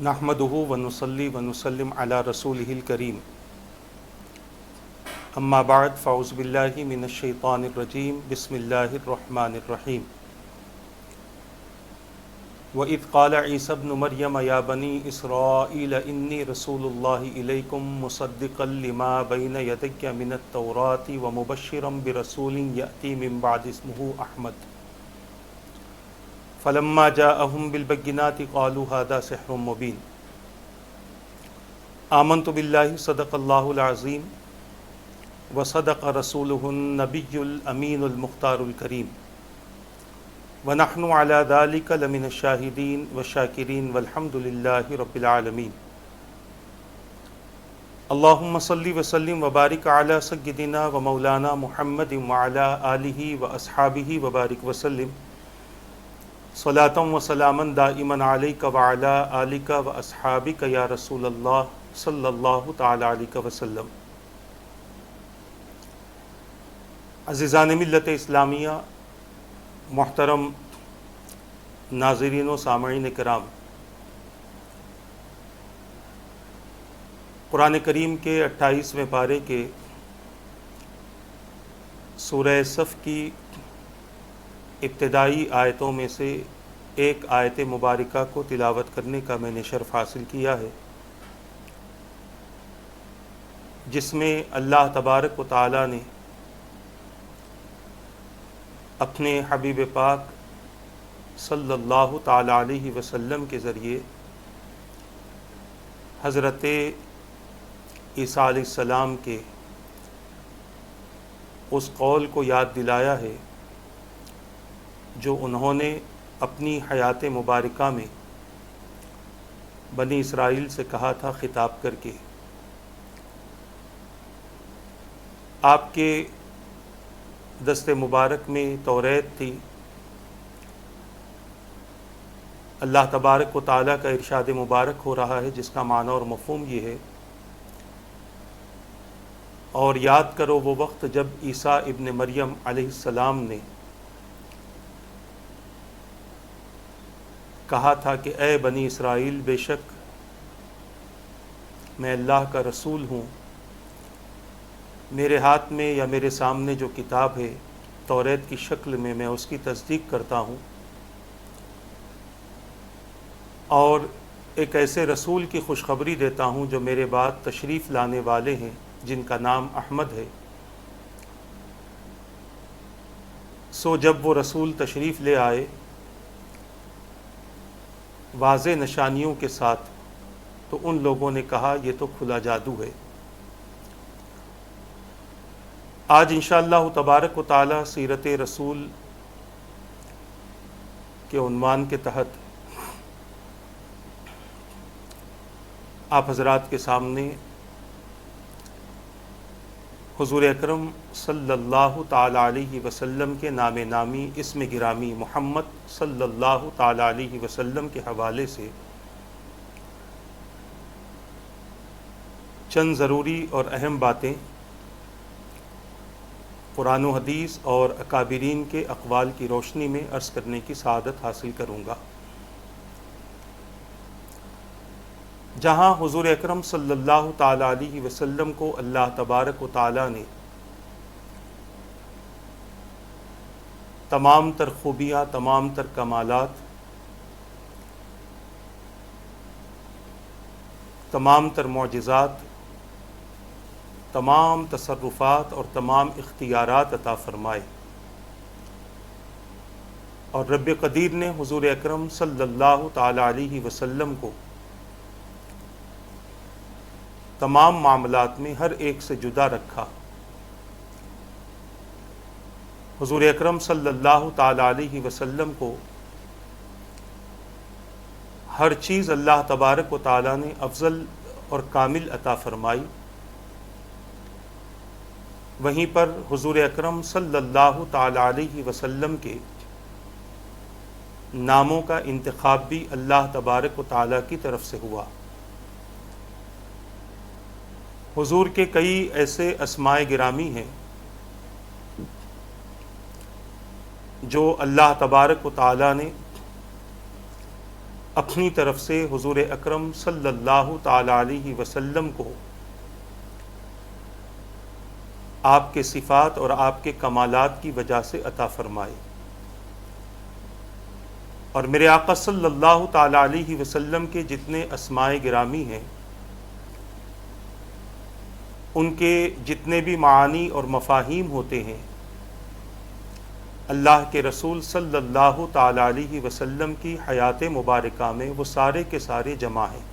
نحمدہ ونصلی ونسلم علی رسولہ الکریم اما بعد فاعوذ باللہ من الشیطان الرجیم بسم اللہ الرحمن الرحیم وَإِذْ قَالَ عِيسَى ابْنُ مَرْيَمَ يَا بَنِي إِسْرَائِيلَ إِنِّي رَسُولُ اللَّهِ إِلَيْكُمْ مُصَدِّقًا لِمَا بَيْنَ يَدَيَّ مِنَ التَّوْرَاةِ وَمُبَشِّرًا بِرَسُولٍ يَأْتِي مِن بَعْدِي اسْمُهُ أَحْمَدُ فلما جاءهم بالبينات قالوا هذا سحر مبين آمنت بالله صدق الله العظيم وصدق رسوله النبي الأمين المختار الكريم ونحن على ذلك لمن الشاهدين والشاكرين والحمد لله رب العالمين اللهم صل وسلم وبارك على سيدنا ومولانا محمد وعلى آله وأصحابه وبارك وسلم صلاة و سلاما دائما علیک وعلی آلک و اصحابک یا رسول اللہ صلی اللہ تعالی علیہ وسلم۔ عزیزان ملت اسلامیہ، محترم ناظرین و سامعین کرام، قرآن کریم کے 28ویں پارے کے سورہ صف کی ابتدائی آیتوں میں سے ایک آیت مبارکہ کو تلاوت کرنے کا میں نے شرف حاصل کیا ہے، جس میں اللہ تبارک و تعالی نے اپنے حبیب پاک صلی اللہ تعالی علیہ وسلم کے ذریعے حضرت عیسیٰ علیہ السلام کے اس قول کو یاد دلایا ہے جو انہوں نے اپنی حیات مبارکہ میں بنی اسرائیل سے کہا تھا خطاب کر کے۔ آپ کے دست مبارک میں توریت تھی۔ اللہ تبارک و تعالیٰ کا ارشاد مبارک ہو رہا ہے جس کا معنی اور مفہوم یہ ہے، اور یاد کرو وہ وقت جب عیسیٰ ابن مریم علیہ السلام نے کہا تھا کہ اے بنی اسرائیل، بے شک میں اللہ کا رسول ہوں، میرے ہاتھ میں یا میرے سامنے جو کتاب ہے توریت کی شکل میں اس کی تصدیق کرتا ہوں، اور ایک ایسے رسول کی خوشخبری دیتا ہوں جو میرے بعد تشریف لانے والے ہیں جن کا نام احمد ہے۔ سو جب وہ رسول تشریف لے آئے واضح نشانیوں کے ساتھ، تو ان لوگوں نے کہا یہ تو کھلا جادو ہے۔ آج انشاءاللہ تبارک و تعالی سیرت رسول کے عنوان کے تحت آپ حضرات کے سامنے حضور اکرم صلی اللہ تعالی علیہ وسلم کے نام نامی اسم گرامی محمد صلی اللہ تعالی علیہ وسلم کے حوالے سے چند ضروری اور اہم باتیں قرآن و حدیث اور اکابرین کے اقوال کی روشنی میں عرض کرنے کی سعادت حاصل کروں گا۔ جہاں حضور اکرم صلی اللہ تعالی علیہ وسلم کو اللہ تبارک و تعالی نے تمام تر خوبیاں، تمام تر کمالات، تمام تر معجزات، تمام تصرفات اور تمام اختیارات عطا فرمائے، اور رب قدیر نے حضور اکرم صلی اللہ تعالی علیہ وسلم کو تمام معاملات میں ہر ایک سے جدا رکھا۔ حضور اکرم صلی اللہ تعالی علیہ وسلم کو ہر چیز اللہ تبارک و تعالی نے افضل اور کامل عطا فرمائی، وہیں پر حضور اکرم صلی اللہ تعالی علیہ وسلم کے ناموں کا انتخاب بھی اللہ تبارک و تعالی کی طرف سے ہوا۔ حضور کے کئی ایسے اسماء گرامی ہیں جو اللہ تبارک و تعالی نے اپنی طرف سے حضور اکرم صلی اللہ تعالی علیہ وسلم کو آپ کے صفات اور آپ کے کمالات کی وجہ سے عطا فرمائے، اور میرے آقا صلی اللہ تعالی علیہ وسلم کے جتنے اسماء گرامی ہیں ان کے جتنے بھی معانی اور مفاہیم ہوتے ہیں اللہ کے رسول صلی اللہ تعالی علیہ وسلم کی حیات مبارکہ میں وہ سارے کے سارے جمع ہیں۔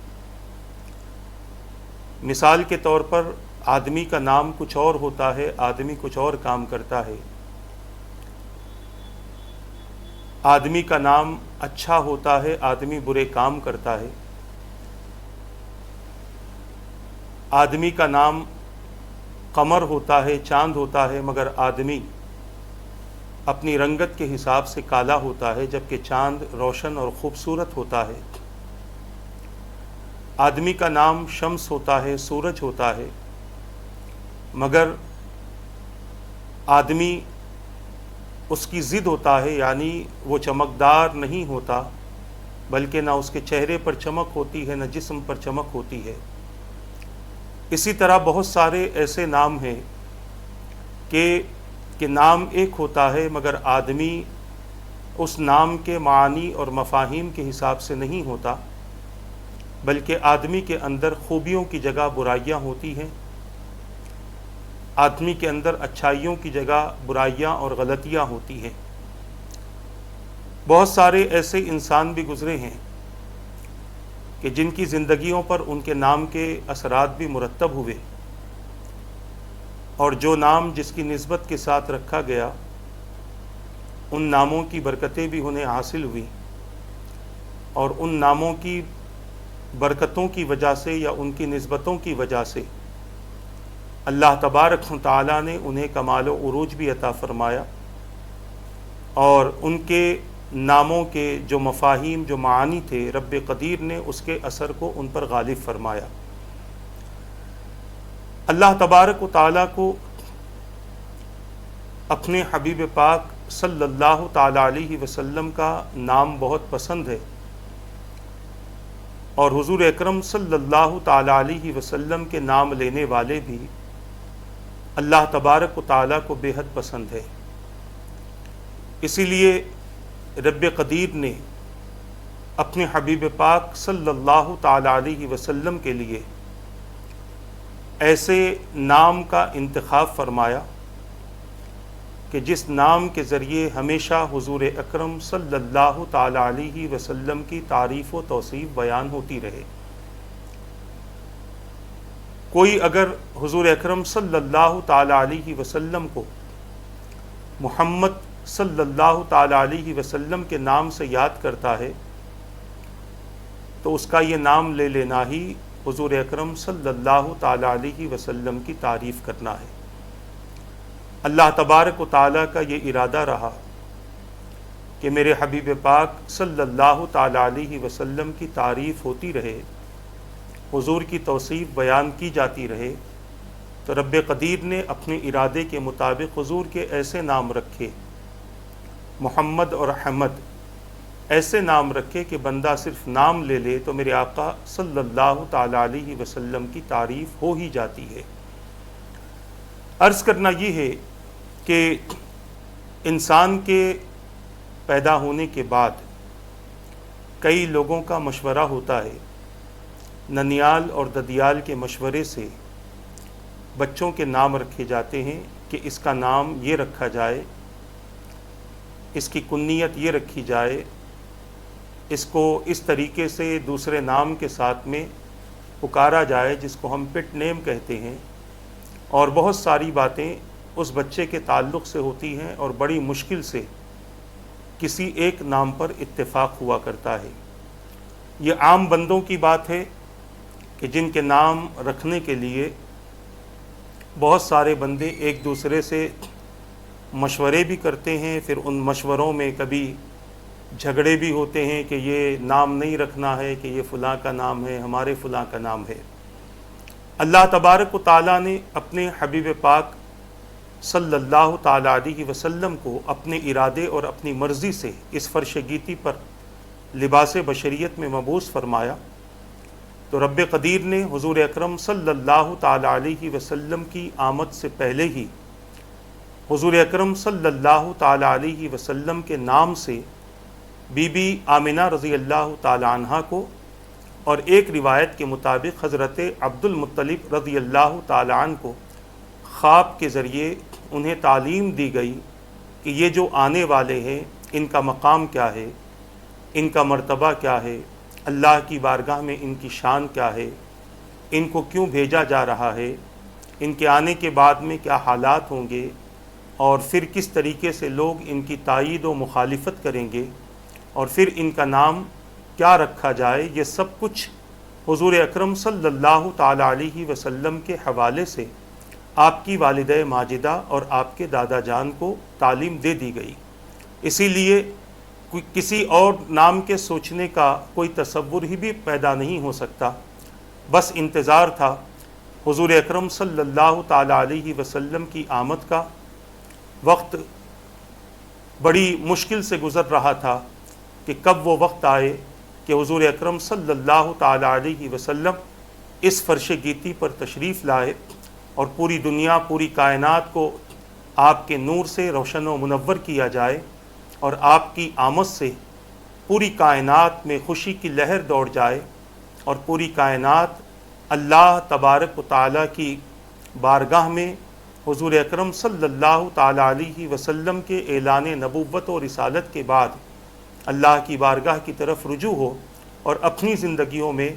مثال کے طور پر آدمی کا نام کچھ اور ہوتا ہے، آدمی کچھ اور کام کرتا ہے۔ آدمی کا نام اچھا ہوتا ہے، آدمی برے کام کرتا ہے۔ آدمی کا نام قمر ہوتا ہے، چاند ہوتا ہے، مگر آدمی اپنی رنگت کے حساب سے کالا ہوتا ہے، جبکہ چاند روشن اور خوبصورت ہوتا ہے۔ آدمی کا نام شمس ہوتا ہے، سورج ہوتا ہے، مگر آدمی اس کی ضد ہوتا ہے، یعنی وہ چمکدار نہیں ہوتا، بلکہ نہ اس کے چہرے پر چمک ہوتی ہے نہ جسم پر چمک ہوتی ہے۔ اسی طرح بہت سارے ایسے نام ہیں کہ نام ایک ہوتا ہے مگر آدمی اس نام کے معانی اور مفاہیم کے حساب سے نہیں ہوتا، بلکہ آدمی کے اندر خوبیوں کی جگہ برائیاں ہوتی ہیں، آدمی کے اندر اچھائیوں کی جگہ برائیاں اور غلطیاں ہوتی ہیں۔ بہت سارے ایسے انسان بھی گزرے ہیں کہ جن کی زندگیوں پر ان کے نام کے اثرات بھی مرتب ہوئے، اور جو نام جس کی نسبت کے ساتھ رکھا گیا ان ناموں کی برکتیں بھی انہیں حاصل ہوئیں، اور ان ناموں کی برکتوں کی وجہ سے یا ان کی نسبتوں کی وجہ سے اللہ تبارک و تعالیٰ نے انہیں کمال و عروج بھی عطا فرمایا، اور ان کے ناموں کے جو مفاہیم جو معانی تھے رب قدیر نے اس کے اثر کو ان پر غالب فرمایا۔ اللہ تبارک و تعالیٰ کو اپنے حبیب پاک صلی اللہ تعالی علیہ وسلم کا نام بہت پسند ہے، اور حضور اکرم صلی اللہ تعالی علیہ وسلم کے نام لینے والے بھی اللہ تبارک و تعالیٰ کو بے حد پسند ہے۔ اسی لیے رب قدیر نے اپنے حبیب پاک صلی اللہ تعالی علیہ وسلم کے لیے ایسے نام کا انتخاب فرمایا کہ جس نام کے ذریعے ہمیشہ حضور اکرم صلی اللہ تعالی علیہ وسلم کی تعریف و توصیف بیان ہوتی رہے۔ کوئی اگر حضور اکرم صلی اللہ تعالی علیہ وسلم کو محمد صلی اللہ تعالی علیہ وسلم کے نام سے یاد کرتا ہے تو اس کا یہ نام لے لینا ہی حضور اکرم صلی اللہ تعالی علیہ وسلم کی تعریف کرنا ہے۔ اللہ تبارک و تعالیٰ کا یہ ارادہ رہا کہ میرے حبیب پاک صلی اللہ تعالی علیہ وسلم کی تعریف ہوتی رہے، حضور کی توصیف بیان کی جاتی رہے، تو رب قدیر نے اپنے ارادے کے مطابق حضور کے ایسے نام رکھے، محمد اور احمد ایسے نام رکھے کہ بندہ صرف نام لے لے تو میرے آقا صلی اللہ تعالی علیہ وسلم کی تعریف ہو ہی جاتی ہے۔ عرض کرنا یہ ہے کہ انسان کے پیدا ہونے کے بعد کئی لوگوں کا مشورہ ہوتا ہے، ننیال اور ددیال کے مشورے سے بچوں کے نام رکھے جاتے ہیں کہ اس کا نام یہ رکھا جائے، اس کی کنیت یہ رکھی جائے، اس کو اس طریقے سے دوسرے نام کے ساتھ میں پکارا جائے جس کو ہم پٹ نیم کہتے ہیں، اور بہت ساری باتیں اس بچے کے تعلق سے ہوتی ہیں، اور بڑی مشکل سے کسی ایک نام پر اتفاق ہوا کرتا ہے۔ یہ عام بندوں کی بات ہے کہ جن کے نام رکھنے کے لیے بہت سارے بندے ایک دوسرے سے مشورے بھی کرتے ہیں، پھر ان مشوروں میں کبھی جھگڑے بھی ہوتے ہیں کہ یہ نام نہیں رکھنا ہے، کہ یہ فلاں کا نام ہے، ہمارے فلاں کا نام ہے۔ اللہ تبارک و تعالیٰ نے اپنے حبیب پاک صلی اللہ تعالی علیہ وسلم کو اپنے ارادے اور اپنی مرضی سے اس فرش گیتی پر لباس بشریت میں مبعوث فرمایا تو رب قدیر نے حضور اکرم صلی اللہ تعالی علیہ وسلم کی آمد سے پہلے ہی حضور اکرم صلی اللہ تعالی علیہ وسلم کے نام سے بی بی آمنہ رضی اللہ تعالی عنہ کو اور ایک روایت کے مطابق حضرت عبد المطلب رضی اللہ تعالی عنہ کو خواب کے ذریعے انہیں تعلیم دی گئی کہ یہ جو آنے والے ہیں ان کا مقام کیا ہے، ان کا مرتبہ کیا ہے، اللہ کی بارگاہ میں ان کی شان کیا ہے، ان کو کیوں بھیجا جا رہا ہے، ان کے آنے کے بعد میں کیا حالات ہوں گے، اور پھر کس طریقے سے لوگ ان کی تائید و مخالفت کریں گے، اور پھر ان کا نام کیا رکھا جائے، یہ سب کچھ حضور اکرم صلی اللہ تعالی علیہ وسلم کے حوالے سے آپ کی والدہ ماجدہ اور آپ کے دادا جان کو تعلیم دے دی گئی۔ اسی لیے کسی اور نام کے سوچنے کا کوئی تصور ہی بھی پیدا نہیں ہو سکتا، بس انتظار تھا حضور اکرم صلی اللہ تعالی علیہ وسلم کی آمد کا۔ وقت بڑی مشکل سے گزر رہا تھا کہ کب وہ وقت آئے کہ حضور اکرم صلی اللہ تعالی علیہ وسلم اس فرش گیتی پر تشریف لائے اور پوری دنیا، پوری کائنات کو آپ کے نور سے روشن و منور کیا جائے، اور آپ کی آمد سے پوری کائنات میں خوشی کی لہر دوڑ جائے، اور پوری کائنات اللہ تبارک و تعالیٰ کی بارگاہ میں حضور اکرم صلی اللہ تعالی علیہ وسلم کے اعلان نبوت و رسالت کے بعد اللہ کی بارگاہ کی طرف رجوع ہو اور اپنی زندگیوں میں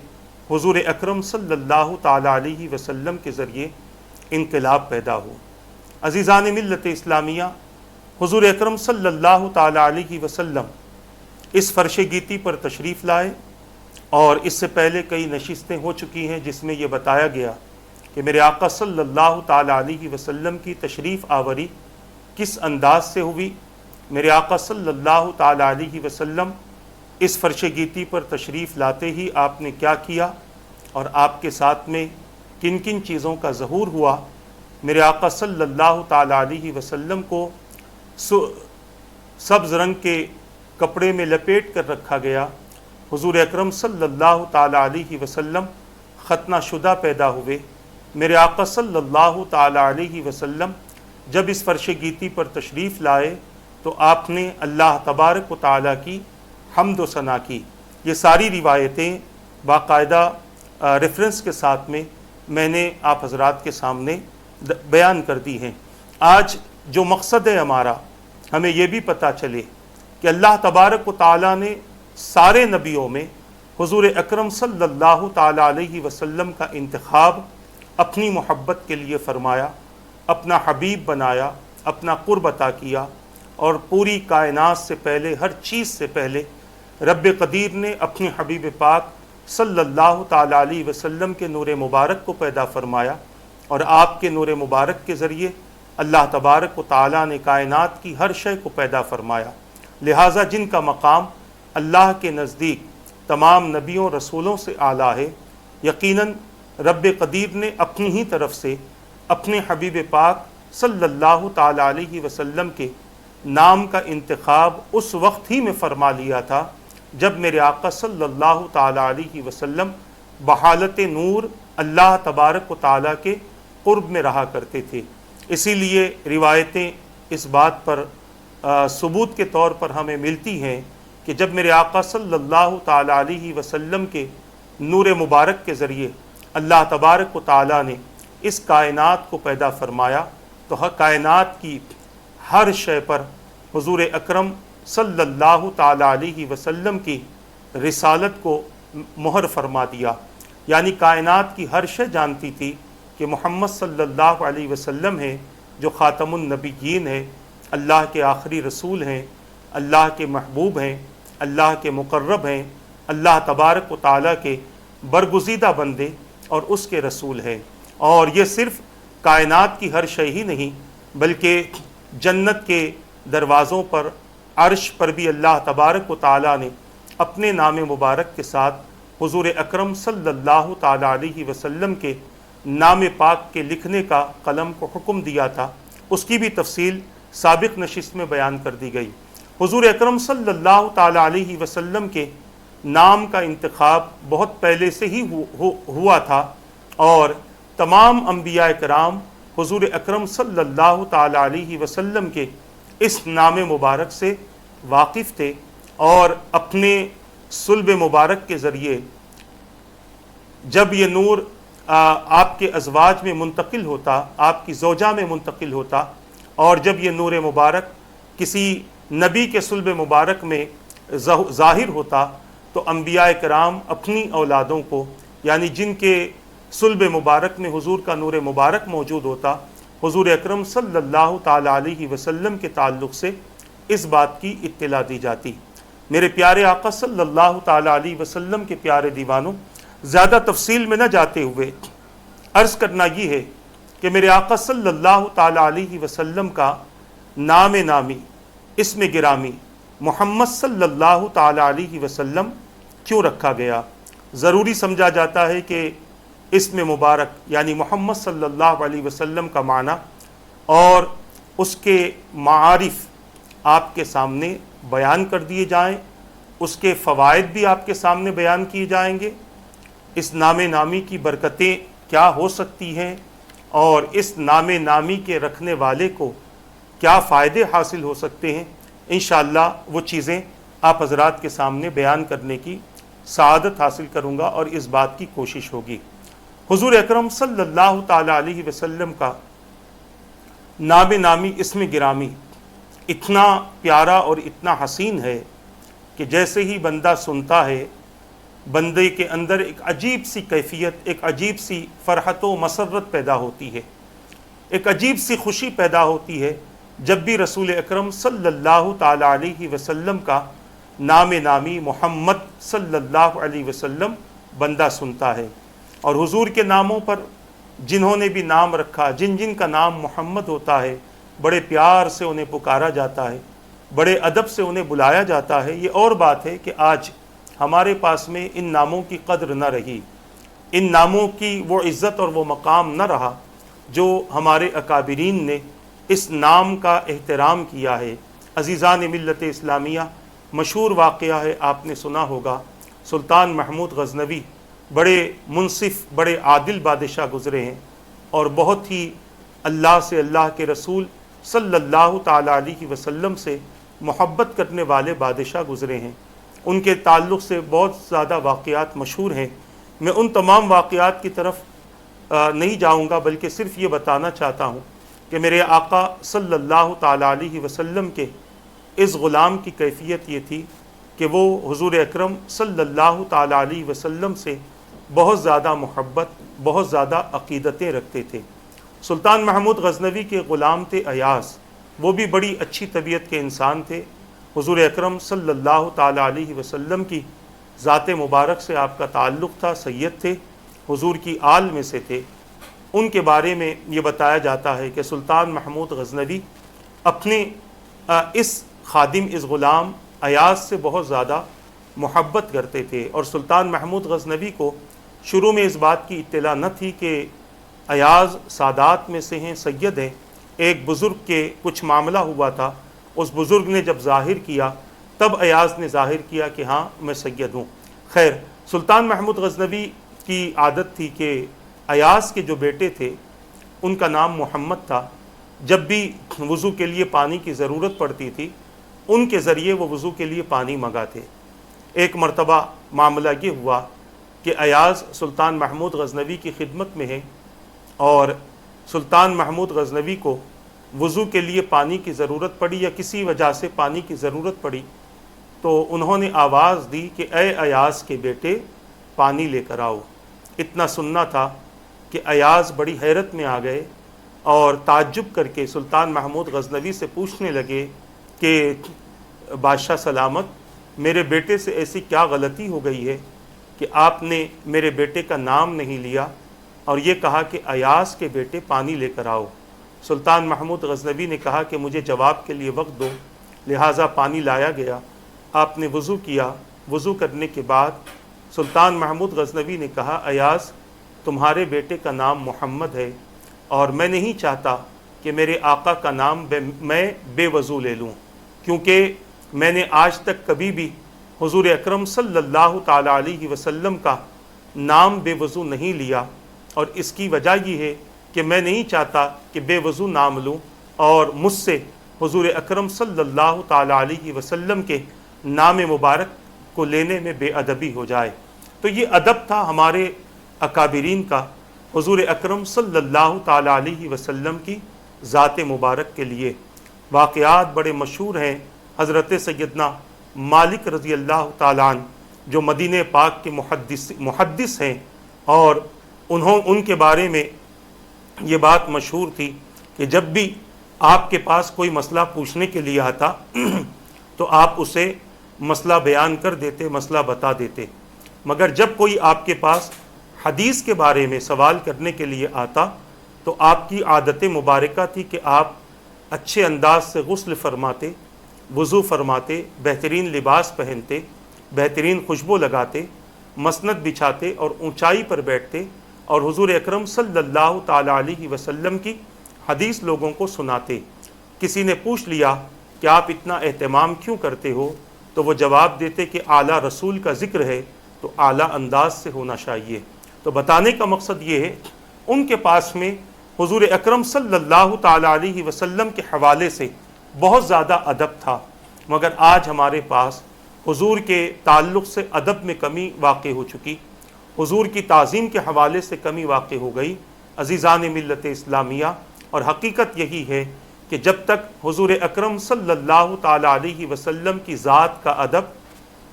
حضور اکرم صلی اللہ تعالی علیہ وسلم کے ذریعے انقلاب پیدا ہو۔ عزیزان ملت اسلامیہ، حضور اکرم صلی اللہ تعالی علیہ وسلم اس فرش گیتی پر تشریف لائے، اور اس سے پہلے کئی نشستیں ہو چکی ہیں جس میں یہ بتایا گیا کہ میرے آقا صلی اللہ تعالی علیہ وسلم کی تشریف آوری کس انداز سے ہوئی، میرے آقا صلی اللہ تعالی علیہ وسلم اس فرش گیتی پر تشریف لاتے ہی آپ نے کیا کیا، اور آپ کے ساتھ میں کن کن چیزوں کا ظہور ہوا۔ میرے آقا صلی اللہ تعالی علیہ وسلم کو سبز رنگ کے کپڑے میں لپیٹ کر رکھا گیا۔ حضور اکرم صلی اللہ تعالی علیہ وسلم ختنہ شدہ پیدا ہوئے۔ میرے آقا صلی اللہ تعالی علیہ وسلم جب اس فرش گیتی پر تشریف لائے تو آپ نے اللہ تبارک و تعالیٰ کی حمد و ثنا کی۔ یہ ساری روایتیں باقاعدہ ریفرنس کے ساتھ میں نے آپ حضرات کے سامنے بیان کر دی ہیں۔ آج جو مقصد ہے ہمارا، ہمیں یہ بھی پتہ چلے کہ اللہ تبارک و تعالیٰ نے سارے نبیوں میں حضور اکرم صلی اللہ تعالی علیہ وسلم کا انتخاب اپنی محبت کے لیے فرمایا، اپنا حبیب بنایا، اپنا قرب عطا کیا، اور پوری کائنات سے پہلے، ہر چیز سے پہلے رب قدیر نے اپنے حبیب پاک صلی اللہ تعالی علیہ وسلم کے نور مبارک کو پیدا فرمایا، اور آپ کے نور مبارک کے ذریعے اللہ تبارک و تعالیٰ نے کائنات کی ہر شے کو پیدا فرمایا۔ لہٰذا جن کا مقام اللہ کے نزدیک تمام نبیوں رسولوں سے اعلیٰ ہے، یقیناً رب قدیر نے اپنی ہی طرف سے اپنے حبیب پاک صلی اللہ تعالی علیہ وسلم کے نام کا انتخاب اس وقت ہی میں فرما لیا تھا جب میرے آقا صلی اللہ تعالی علیہ وسلم بحالت نور اللہ تبارک و تعالیٰ کے قرب میں رہا کرتے تھے۔ اسی لیے روایتیں اس بات پر ثبوت کے طور پر ہمیں ملتی ہیں کہ جب میرے آقا صلی اللہ تعالی علیہ وسلم کے نور مبارک کے ذریعے اللہ تبارک و تعالیٰ نے اس کائنات کو پیدا فرمایا تو کائنات کی ہر شے پر حضور اکرم صلی اللہ تعالی علیہ وسلم کی رسالت کو مہر فرما دیا، یعنی کائنات کی ہر شے جانتی تھی کہ محمد صلی اللہ علیہ وسلم ہیں جو خاتم النبیین ہیں، اللہ کے آخری رسول ہیں، اللہ کے محبوب ہیں، اللہ کے مقرب ہیں، اللہ تبارک و تعالیٰ کے برگزیدہ بندے اور اس کے رسول ہیں۔ اور یہ صرف کائنات کی ہر شے ہی نہیں بلکہ جنت کے دروازوں پر، عرش پر بھی اللہ تبارک و تعالیٰ نے اپنے نام مبارک کے ساتھ حضور اکرم صلی اللہ تعالی علیہ وسلم کے نام پاک کے لکھنے کا قلم کو حکم دیا تھا۔ اس کی بھی تفصیل سابق نشست میں بیان کر دی گئی۔ حضور اکرم صلی اللہ تعالی علیہ وسلم کے نام کا انتخاب بہت پہلے سے ہی ہوا تھا، اور تمام انبیاء کرام حضور اکرم صلی اللہ تعالی علیہ وسلم کے اس نام مبارک سے واقف تھے، اور اپنے صلب مبارک کے ذریعے جب یہ نور آپ کے ازواج میں منتقل ہوتا، آپ کی زوجہ میں منتقل ہوتا، اور جب یہ نور مبارک کسی نبی کے صلب مبارک میں ظاہر ہوتا، تو انبیاء کرام اپنی اولادوں کو، یعنی جن کے صلب مبارک میں حضور کا نور مبارک موجود ہوتا، حضور اکرم صلی اللہ تعالی علیہ وسلم کے تعلق سے اس بات کی اطلاع دی جاتی۔ میرے پیارے آقا صلی اللہ تعالی علیہ وسلم کے پیارے دیوانوں، زیادہ تفصیل میں نہ جاتے ہوئے عرض کرنا یہ ہے کہ میرے آقا صلی اللہ تعالی علیہ وسلم کا نام نامی، اسم گرامی محمد صلی اللہ تعالی علیہ وسلم کیوں رکھا گیا؟ ضروری سمجھا جاتا ہے کہ اسم مبارک یعنی محمد صلی اللہ علیہ وسلم کا معنی اور اس کے معارف آپ کے سامنے بیان کر دیے جائیں، اس کے فوائد بھی آپ کے سامنے بیان کیے جائیں گے، اس نام نامی کی برکتیں کیا ہو سکتی ہیں، اور اس نام نامی کے رکھنے والے کو کیا فائدے حاصل ہو سکتے ہیں۔ انشاءاللہ وہ چیزیں آپ حضرات کے سامنے بیان کرنے کی سعادت حاصل کروں گا، اور اس بات کی کوشش ہوگی۔ حضور اکرم صلی اللہ تعالی علیہ وسلم کا نام نامی اسم گرامی اتنا پیارا اور اتنا حسین ہے کہ جیسے ہی بندہ سنتا ہے، بندے کے اندر ایک عجیب سی کیفیت، ایک عجیب سی فرحت و مسرت پیدا ہوتی ہے، ایک عجیب سی خوشی پیدا ہوتی ہے جب بھی رسول اکرم صلی اللہ تعالی علیہ وسلم کا نام نامی محمد صلی اللہ علیہ وسلم بندہ سنتا ہے۔ اور حضور کے ناموں پر جنہوں نے بھی نام رکھا، جن جن کا نام محمد ہوتا ہے، بڑے پیار سے انہیں پکارا جاتا ہے، بڑے ادب سے انہیں بلایا جاتا ہے۔ یہ اور بات ہے کہ آج ہمارے پاس میں ان ناموں کی قدر نہ رہی، ان ناموں کی وہ عزت اور وہ مقام نہ رہا جو ہمارے اکابرین نے اس نام کا احترام کیا ہے۔ عزیزان ملت اسلامیہ، مشہور واقعہ ہے، آپ نے سنا ہوگا، سلطان محمود غزنوی بڑے منصف، بڑے عادل بادشاہ گزرے ہیں، اور بہت ہی اللہ سے، اللہ کے رسول صلی اللہ تعالی علیہ وسلم سے محبت کرنے والے بادشاہ گزرے ہیں۔ ان کے تعلق سے بہت زیادہ واقعات مشہور ہیں۔ میں ان تمام واقعات کی طرف نہیں جاؤں گا، بلکہ صرف یہ بتانا چاہتا ہوں کہ میرے آقا صلی اللہ تعالی علیہ وسلم کے اس غلام کی کیفیت یہ تھی کہ وہ حضور اکرم صلی اللہ تعالی علیہ وسلم سے بہت زیادہ محبت، بہت زیادہ عقیدتیں رکھتے تھے۔ سلطان محمود غزنوی کے غلام تھے ایاز، وہ بھی بڑی اچھی طبیعت کے انسان تھے۔ حضور اکرم صلی اللہ تعالی علیہ وسلم کی ذات مبارک سے آپ کا تعلق تھا، سید تھے، حضور کی آل میں سے تھے۔ ان کے بارے میں یہ بتایا جاتا ہے کہ سلطان محمود غزنوی اپنے اس خادم، اس غلام ایاز سے بہت زیادہ محبت کرتے تھے، اور سلطان محمود غزنوی کو شروع میں اس بات کی اطلاع نہ تھی کہ ایاز سادات میں سے ہیں، سید ہیں۔ ایک بزرگ کے کچھ معاملہ ہوا تھا، اس بزرگ نے جب ظاہر کیا تب ایاز نے ظاہر کیا کہ ہاں میں سید ہوں۔ خیر، سلطان محمود غزنوی کی عادت تھی کہ ایاز کے جو بیٹے تھے ان کا نام محمد تھا، جب بھی وضو کے لیے پانی کی ضرورت پڑتی تھی ان کے ذریعے وہ وضو کے لیے پانی منگاتے۔ ایک مرتبہ معاملہ یہ ہوا کہ ایاز سلطان محمود غزنوی کی خدمت میں ہے، اور سلطان محمود غزنوی کو وضو کے لیے پانی کی ضرورت پڑی، یا کسی وجہ سے پانی کی ضرورت پڑی، تو انہوں نے آواز دی کہ اے ایاز کے بیٹے پانی لے کر آؤ۔ اتنا سننا تھا کہ ایاز بڑی حیرت میں آ گئے، اور تعجب کر کے سلطان محمود غزنوی سے پوچھنے لگے کہ بادشاہ سلامت، میرے بیٹے سے ایسی کیا غلطی ہو گئی ہے کہ آپ نے میرے بیٹے کا نام نہیں لیا اور یہ کہا کہ ایاز کے بیٹے پانی لے کر آؤ۔ سلطان محمود غزنوی نے کہا کہ مجھے جواب کے لیے وقت دو، لہٰذا پانی لایا گیا، آپ نے وضو کیا۔ وضو کرنے کے بعد سلطان محمود غزنوی نے کہا ایاز، تمہارے بیٹے کا نام محمد ہے، اور میں نہیں چاہتا کہ میرے آقا کا نام میں بے وضو لے لوں، کیونکہ میں نے آج تک کبھی بھی حضور اکرم صلی اللہ تعالیٰ علیہ وسلم کا نام بے وضو نہیں لیا، اور اس کی وجہ یہ ہے کہ میں نہیں چاہتا کہ بے وضو نام لوں اور مجھ سے حضور اکرم صلی اللہ تعالیٰ علیہ وسلم کے نام مبارک کو لینے میں بے ادبی ہو جائے۔ تو یہ ادب تھا ہمارے اکابرین کا حضور اکرم صلی اللہ تعالیٰ علیہ وسلم کی ذات مبارک کے لیے۔ واقعات بڑے مشہور ہیں۔ حضرت سیدنا مالک رضی اللہ تعالیٰ عنہ جو مدینہ پاک کے محدث ہیں، اور ان کے بارے میں یہ بات مشہور تھی کہ جب بھی آپ کے پاس کوئی مسئلہ پوچھنے کے لیے آتا تو آپ اسے مسئلہ بیان کر دیتے، مسئلہ بتا دیتے، مگر جب کوئی آپ کے پاس حدیث کے بارے میں سوال کرنے کے لیے آتا تو آپ کی عادت مبارکہ تھی کہ آپ اچھے انداز سے غسل فرماتے، وضو فرماتے، بہترین لباس پہنتے، بہترین خوشبو لگاتے، مسند بچھاتے اور اونچائی پر بیٹھتے، اور حضور اکرم صلی اللہ تعالیٰ علیہ وسلم کی حدیث لوگوں کو سناتے۔ کسی نے پوچھ لیا کہ آپ اتنا اہتمام کیوں کرتے ہو، تو وہ جواب دیتے کہ اعلیٰ رسول کا ذکر ہے تو اعلیٰ انداز سے ہونا چاہیے۔ تو بتانے کا مقصد یہ ہے ان کے پاس میں حضور اکرم صلی اللہ تعالیٰ علیہ وسلم کے حوالے سے بہت زیادہ ادب تھا، مگر آج ہمارے پاس حضور کے تعلق سے ادب میں کمی واقع ہو چکی، حضور کی تعظیم کے حوالے سے کمی واقع ہو گئی۔ عزیزان ملت اسلامیہ، اور حقیقت یہی ہے کہ جب تک حضور اکرم صلی اللہ تعالیٰ علیہ وسلم کی ذات کا ادب،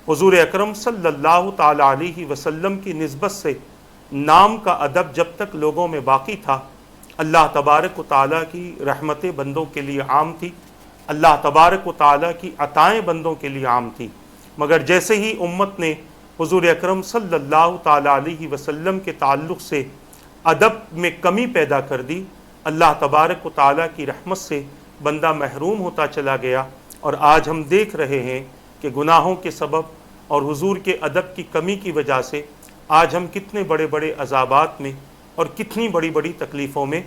حضور اکرم صلی اللہ تعالیٰ علیہ وسلم کی نسبت سے نام کا ادب جب تک لوگوں میں باقی تھا، اللہ تبارک و تعالیٰ کی رحمتیں بندوں کے لیے عام تھی، اللہ تبارک و تعالیٰ کی عطائیں بندوں کے لیے عام تھی۔ مگر جیسے ہی امت نے حضور اکرم صلی اللہ تعالیٰ علیہ وسلم کے تعلق سے ادب میں کمی پیدا کر دی، اللہ تبارک و تعالیٰ کی رحمت سے بندہ محروم ہوتا چلا گیا، اور آج ہم دیکھ رہے ہیں کہ گناہوں کے سبب اور حضور کے ادب کی کمی کی وجہ سے آج ہم کتنے بڑے بڑے عذابات میں اور کتنی بڑی بڑی تکلیفوں میں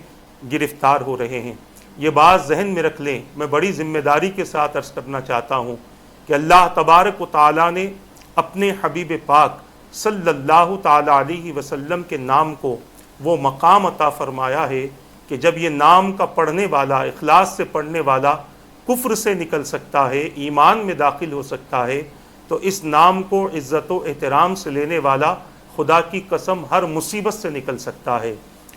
گرفتار ہو رہے ہیں۔ یہ بات ذہن میں رکھ لیں۔ میں بڑی ذمہ داری کے ساتھ عرض کرنا چاہتا ہوں کہ اللہ تبارک و تعالیٰ نے اپنے حبیب پاک صلی اللہ تعالیٰ علیہ وسلم کے نام کو وہ مقام عطا فرمایا ہے کہ جب یہ نام کا پڑھنے والا، اخلاص سے پڑھنے والا کفر سے نکل سکتا ہے، ایمان میں داخل ہو سکتا ہے، تو اس نام کو عزت و احترام سے لینے والا خدا کی قسم ہر مصیبت سے نکل سکتا ہے،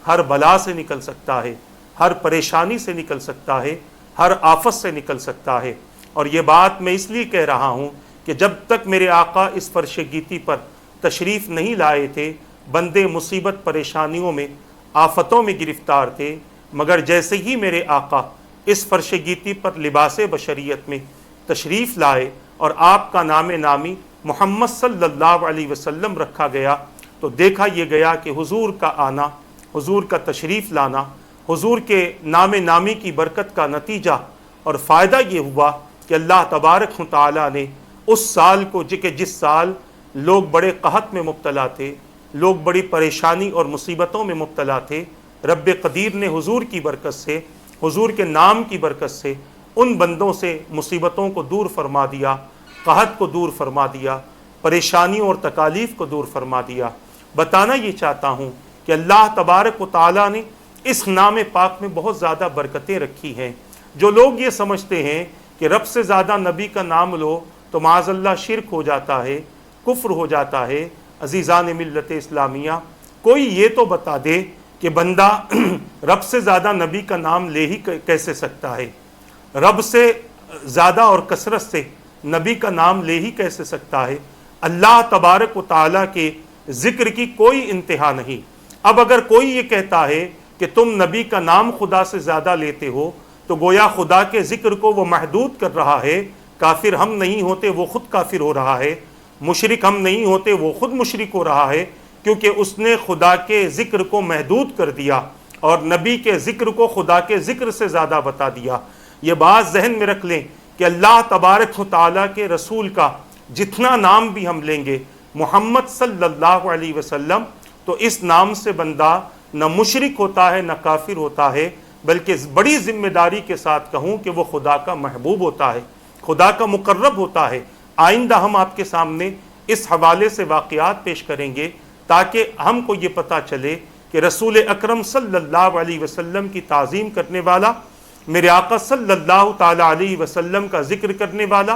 ہر بلا سے نکل سکتا ہے، ہر پریشانی سے نکل سکتا ہے، ہر آفت سے نکل سکتا ہے۔ اور یہ بات میں اس لیے کہہ رہا ہوں کہ جب تک میرے آقا اس فرش گیتی پر تشریف نہیں لائے تھے، بندے مصیبت پریشانیوں میں، آفتوں میں گرفتار تھے، مگر جیسے ہی میرے آقا اس فرش گیتی پر لباس بشریت میں تشریف لائے اور آپ کا نام نامی محمد صلی اللہ علیہ وسلم رکھا گیا، تو دیکھا یہ گیا کہ حضور کا آنا، حضور کا تشریف لانا، حضور کے نام نامی کی برکت کا نتیجہ اور فائدہ یہ ہوا کہ اللہ تبارک و تعالیٰ نے اس سال کو کہ جس سال لوگ بڑے قحط میں مبتلا تھے، لوگ بڑی پریشانی اور مصیبتوں میں مبتلا تھے، رب قدیر نے حضور کی برکت سے، حضور کے نام کی برکت سے ان بندوں سے مصیبتوں کو دور فرما دیا، قحط کو دور فرما دیا، پریشانیوں اور تکالیف کو دور فرما دیا۔ بتانا یہ چاہتا ہوں کہ اللہ تبارک و تعالیٰ نے اس نام پاک میں بہت زیادہ برکتیں رکھی ہیں۔ جو لوگ یہ سمجھتے ہیں کہ رب سے زیادہ نبی کا نام لو تو معاذ اللہ شرک ہو جاتا ہے، کفر ہو جاتا ہے، عزیزان ملت اسلامیہ، کوئی یہ تو بتا دے کہ بندہ رب سے زیادہ نبی کا نام لے ہی کیسے سکتا ہے، رب سے زیادہ اور کثرت سے نبی کا نام لے ہی کیسے سکتا ہے۔ اللہ تبارک و تعالیٰ کے ذکر کی کوئی انتہا نہیں۔ اب اگر کوئی یہ کہتا ہے کہ تم نبی کا نام خدا سے زیادہ لیتے ہو تو گویا خدا کے ذکر کو وہ محدود کر رہا ہے۔ کافر ہم نہیں ہوتے، وہ خود کافر ہو رہا ہے، مشرک ہم نہیں ہوتے، وہ خود مشرک ہو رہا ہے، کیونکہ اس نے خدا کے ذکر کو محدود کر دیا اور نبی کے ذکر کو خدا کے ذکر سے زیادہ بتا دیا۔ یہ بات ذہن میں رکھ لیں کہ اللہ تبارک و تعالیٰ کے رسول کا جتنا نام بھی ہم لیں گے محمد صلی اللہ علیہ وسلم، تو اس نام سے بندہ نہ مشرک ہوتا ہے نہ کافر ہوتا ہے، بلکہ بڑی ذمہ داری کے ساتھ کہوں کہ وہ خدا کا محبوب ہوتا ہے، خدا کا مقرب ہوتا ہے، آئندہ ہم آپ کے سامنے اس حوالے سے واقعات پیش کریں گے تاکہ ہم کو یہ پتہ چلے کہ رسول اکرم صلی اللہ علیہ وسلم کی تعظیم کرنے والا، میرے آقا صلی اللہ تعالیٰ علیہ وسلم کا ذکر کرنے والا،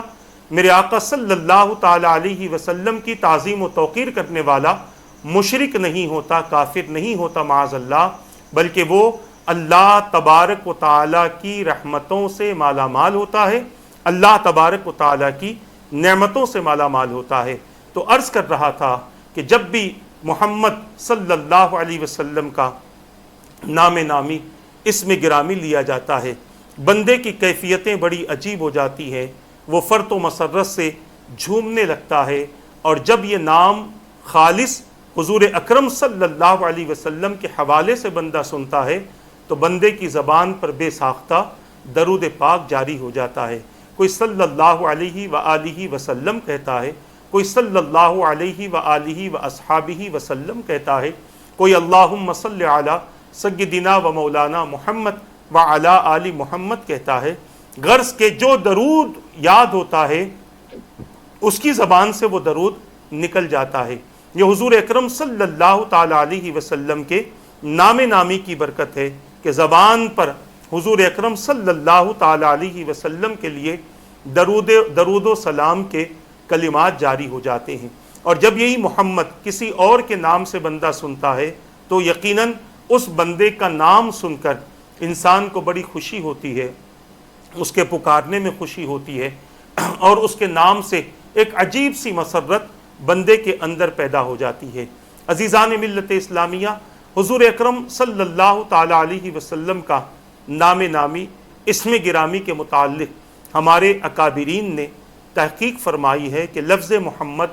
میرے آقا صلی اللہ تعالیٰ علیہ وسلم کی تعظیم و توقیر کرنے والا مشرک نہیں ہوتا، کافر نہیں ہوتا معاذ اللہ، بلکہ وہ اللہ تبارک و تعالیٰ کی رحمتوں سے مالا مال ہوتا ہے، اللہ تبارک و تعالیٰ کی نعمتوں سے مالا مال ہوتا ہے۔ تو عرض کر رہا تھا کہ جب بھی محمد صلی اللہ علیہ وسلم کا نام نامی اسم گرامی لیا جاتا ہے، بندے کی کیفیتیں بڑی عجیب ہو جاتی ہیں، وہ فرط و مسرت سے جھومنے لگتا ہے، اور جب یہ نام خالص حضور اکرم صلی اللہ علیہ وسلم کے حوالے سے بندہ سنتا ہے تو بندے کی زبان پر بے ساختہ درود پاک جاری ہو جاتا ہے۔ کوئی صلی اللہ علیہ وآلہ وسلم کہتا ہے، کوئی صلی اللہ علیہ وآلہ واصحابہ وسلم کہتا ہے، کوئی اللہم صلی علی سیدنا و مولانا محمد وعلی آل محمد کہتا ہے۔ غرض کہ جو درود یاد ہوتا ہے اس کی زبان سے وہ درود نکل جاتا ہے۔ یہ حضور اکرم صلی اللہ تعالیٰ علیہ وسلم کے نام نامی کی برکت ہے کہ زبان پر حضور اکرم صلی اللہ تعالیٰ علیہ وسلم کے لیے درود و سلام کے کلمات جاری ہو جاتے ہیں، اور جب یہی محمد کسی اور کے نام سے بندہ سنتا ہے تو یقیناً اس بندے کا نام سن کر انسان کو بڑی خوشی ہوتی ہے، اس کے پکارنے میں خوشی ہوتی ہے، اور اس کے نام سے ایک عجیب سی مسرت بندے کے اندر پیدا ہو جاتی ہے۔ عزیزان ملت اسلامیہ، حضور اکرم صلی اللہ تعالیٰ علیہ وسلم کا نام نامی اسم گرامی کے متعلق ہمارے اکابرین نے تحقیق فرمائی ہے کہ لفظ محمد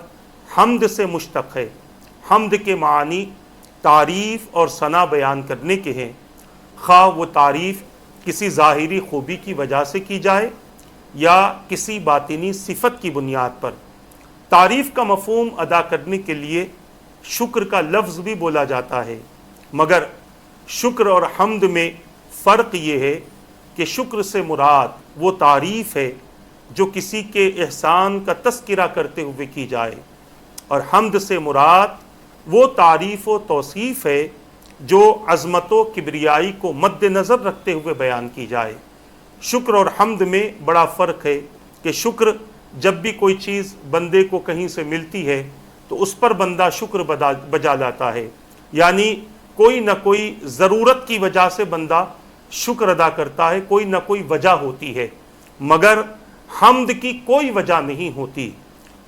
حمد سے مشتق ہے۔ حمد کے معنی تعریف اور ثنا بیان کرنے کے ہیں، خواہ وہ تعریف کسی ظاہری خوبی کی وجہ سے کی جائے یا کسی باطنی صفت کی بنیاد پر۔ تعریف کا مفہوم ادا کرنے کے لیے شکر کا لفظ بھی بولا جاتا ہے، مگر شکر اور حمد میں فرق یہ ہے کہ شکر سے مراد وہ تعریف ہے جو کسی کے احسان کا تذکرہ کرتے ہوئے کی جائے، اور حمد سے مراد وہ تعریف و توصیف ہے جو عظمت و کبریائی کو مد نظر رکھتے ہوئے بیان کی جائے۔ شکر اور حمد میں بڑا فرق ہے کہ شکر جب بھی کوئی چیز بندے کو کہیں سے ملتی ہے تو اس پر بندہ شکر بجا لاتا ہے، یعنی کوئی نہ کوئی ضرورت کی وجہ سے بندہ شکر ادا کرتا ہے، کوئی نہ کوئی وجہ ہوتی ہے، مگر حمد کی کوئی وجہ نہیں ہوتی۔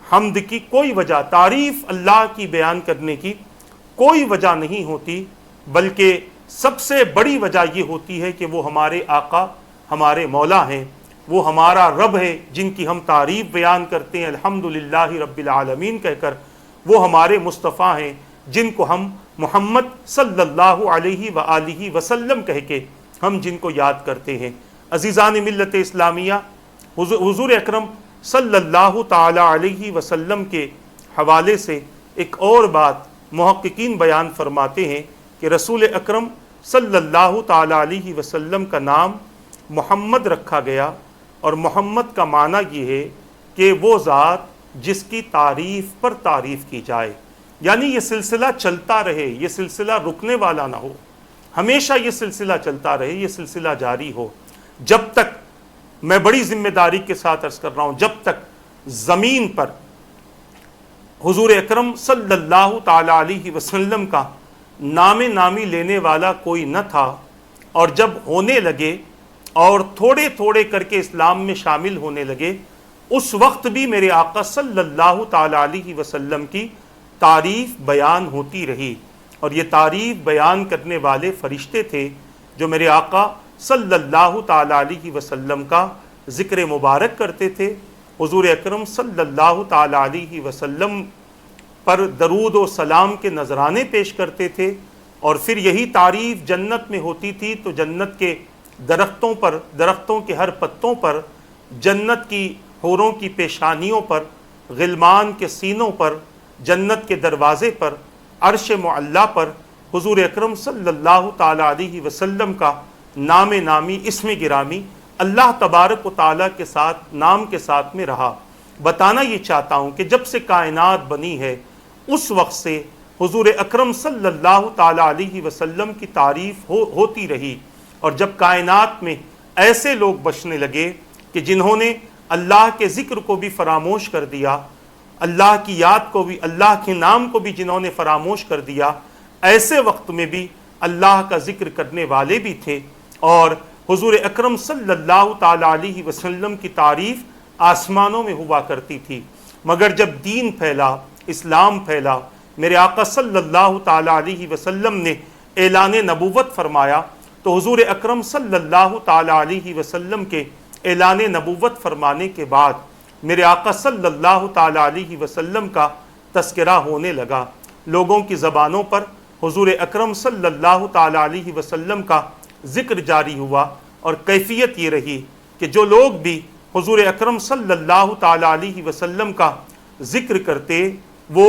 حمد کی کوئی وجہ، تعریف اللہ کی بیان کرنے کی کوئی وجہ نہیں ہوتی، بلکہ سب سے بڑی وجہ یہ ہوتی ہے کہ وہ ہمارے آقا، ہمارے مولا ہیں، وہ ہمارا رب ہے جن کی ہم تعریف بیان کرتے ہیں الحمدللہ رب العالمین کہہ کر، وہ ہمارے مصطفیٰ ہیں جن کو ہم محمد صلی اللہ علیہ وآلہ وسلم کہہ کے ہم جن کو یاد کرتے ہیں۔ عزیزان ملت اسلامیہ، حضور اکرم صلی اللہ تعالی علیہ وسلم کے حوالے سے ایک اور بات محققین بیان فرماتے ہیں کہ رسول اکرم صلی اللہ تعالی علیہ وسلم کا نام محمد رکھا گیا، اور محمد کا معنی یہ ہے کہ وہ ذات جس کی تعریف پر تعریف کی جائے، یعنی یہ سلسلہ چلتا رہے، یہ سلسلہ رکنے والا نہ ہو، ہمیشہ یہ سلسلہ چلتا رہے، یہ سلسلہ جاری ہو، جب تک، میں بڑی ذمہ داری کے ساتھ عرض کر رہا ہوں، جب تک زمین پر حضور اکرم صلی اللہ تعالی علیہ وسلم کا نام نامی لینے والا کوئی نہ تھا، اور جب ہونے لگے اور تھوڑے تھوڑے کر کے اسلام میں شامل ہونے لگے، اس وقت بھی میرے آقا صلی اللہ تعالی علیہ وسلم کی تعریف بیان ہوتی رہی، اور یہ تعریف بیان کرنے والے فرشتے تھے جو میرے آقا صلی اللہ تعالی علیہ وسلم کا ذکر مبارک کرتے تھے، حضور اکرم صلی اللہ تعالی علیہ وسلم پر درود و سلام کے نذرانے پیش کرتے تھے، اور پھر یہی تعریف جنت میں ہوتی تھی تو جنت کے درختوں پر، درختوں کے ہر پتوں پر، جنت کی حوروں کی پیشانیوں پر، غلمان کے سینوں پر، جنت کے دروازے پر، عرش معلیٰ پر حضور اکرم صلی اللہ تعالی علیہ وسلم کا نام نامی اسم گرامی اللہ تبارک و تعالیٰ کے ساتھ، نام کے ساتھ میں رہا۔ بتانا یہ چاہتا ہوں کہ جب سے کائنات بنی ہے اس وقت سے حضور اکرم صلی اللہ تعالی علیہ وسلم کی تعریف ہوتی رہی، اور جب کائنات میں ایسے لوگ بچنے لگے کہ جنہوں نے اللہ کے ذکر کو بھی فراموش کر دیا، اللہ کی یاد کو بھی، اللہ کے نام کو بھی جنہوں نے فراموش کر دیا، ایسے وقت میں بھی اللہ کا ذکر کرنے والے بھی تھے، اور حضور اکرم صلی اللہ تعالی علیہ وسلم کی تعریف آسمانوں میں ہوا کرتی تھی۔ مگر جب دین پھیلا، اسلام پھیلا، میرے آقا صلی اللہ تعالی علیہ وسلم نے اعلان نبوت فرمایا، تو حضور اکرم صلی اللہ تعالی علیہ وسلم کے اعلان نبوت فرمانے کے بعد میرے آقا صلی اللہ تعالی علیہ وسلم کا تذکرہ ہونے لگا، لوگوں کی زبانوں پر حضور اکرم صلی اللہ تعالی علیہ وسلم کا ذکر جاری ہوا، اور کیفیت یہ رہی کہ جو لوگ بھی حضور اکرم صلی اللہ تعالی علیہ وسلم کا ذکر کرتے وہ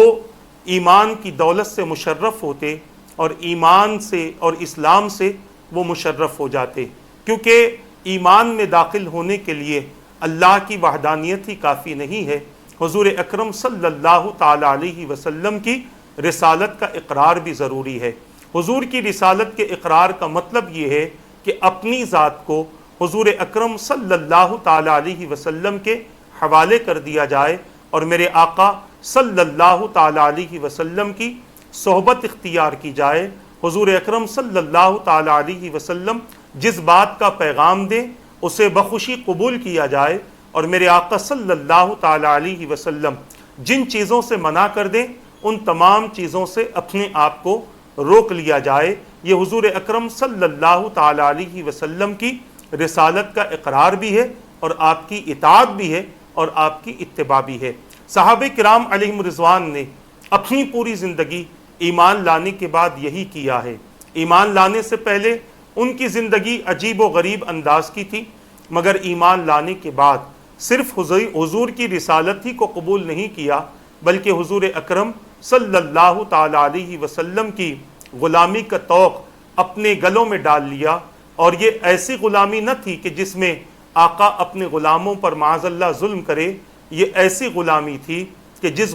ایمان کی دولت سے مشرف ہوتے، اور ایمان سے اور اسلام سے وہ مشرف ہو جاتے، کیونکہ ایمان میں داخل ہونے کے لیے اللہ کی وحدانیت ہی کافی نہیں ہے، حضور اکرم صلی اللہ تعالی علیہ وسلم کی رسالت کا اقرار بھی ضروری ہے۔ حضور کی رسالت کے اقرار کا مطلب یہ ہے کہ اپنی ذات کو حضور اکرم صلی اللہ تعالی علیہ وسلم کے حوالے کر دیا جائے، اور میرے آقا صلی اللہ تعالی علیہ وسلم کی صحبت اختیار کی جائے۔ حضور اکرم صلی اللہ تعالی علیہ وسلم جس بات کا پیغام دیں اسے بخوشی قبول کیا جائے، اور میرے آقا صلی اللہ تعالی علیہ وسلم جن چیزوں سے منع کر دیں ان تمام چیزوں سے اپنے آپ کو روک لیا جائے۔ یہ حضور اکرم صلی اللہ تعالی علیہ وسلم کی رسالت کا اقرار بھی ہے، اور آپ کی اطاعت بھی ہے، اور آپ کی اتباع بھی ہے۔ صحابہ کرام علیہم رضوان نے اپنی پوری زندگی ایمان لانے کے بعد یہی کیا ہے۔ ایمان لانے سے پہلے ان کی زندگی عجیب و غریب انداز کی تھی، مگر ایمان لانے کے بعد صرف حضور کی رسالت ہی کو قبول نہیں کیا، بلکہ حضور اکرم صلی اللہ تعالی علیہ وسلم کی غلامی کا توق اپنے گلوں میں ڈال لیا، اور یہ ایسی غلامی نہ تھی کہ جس میں آقا اپنے غلاموں پر معاذ اللہ ظلم کرے، یہ ایسی غلامی تھی کہ جس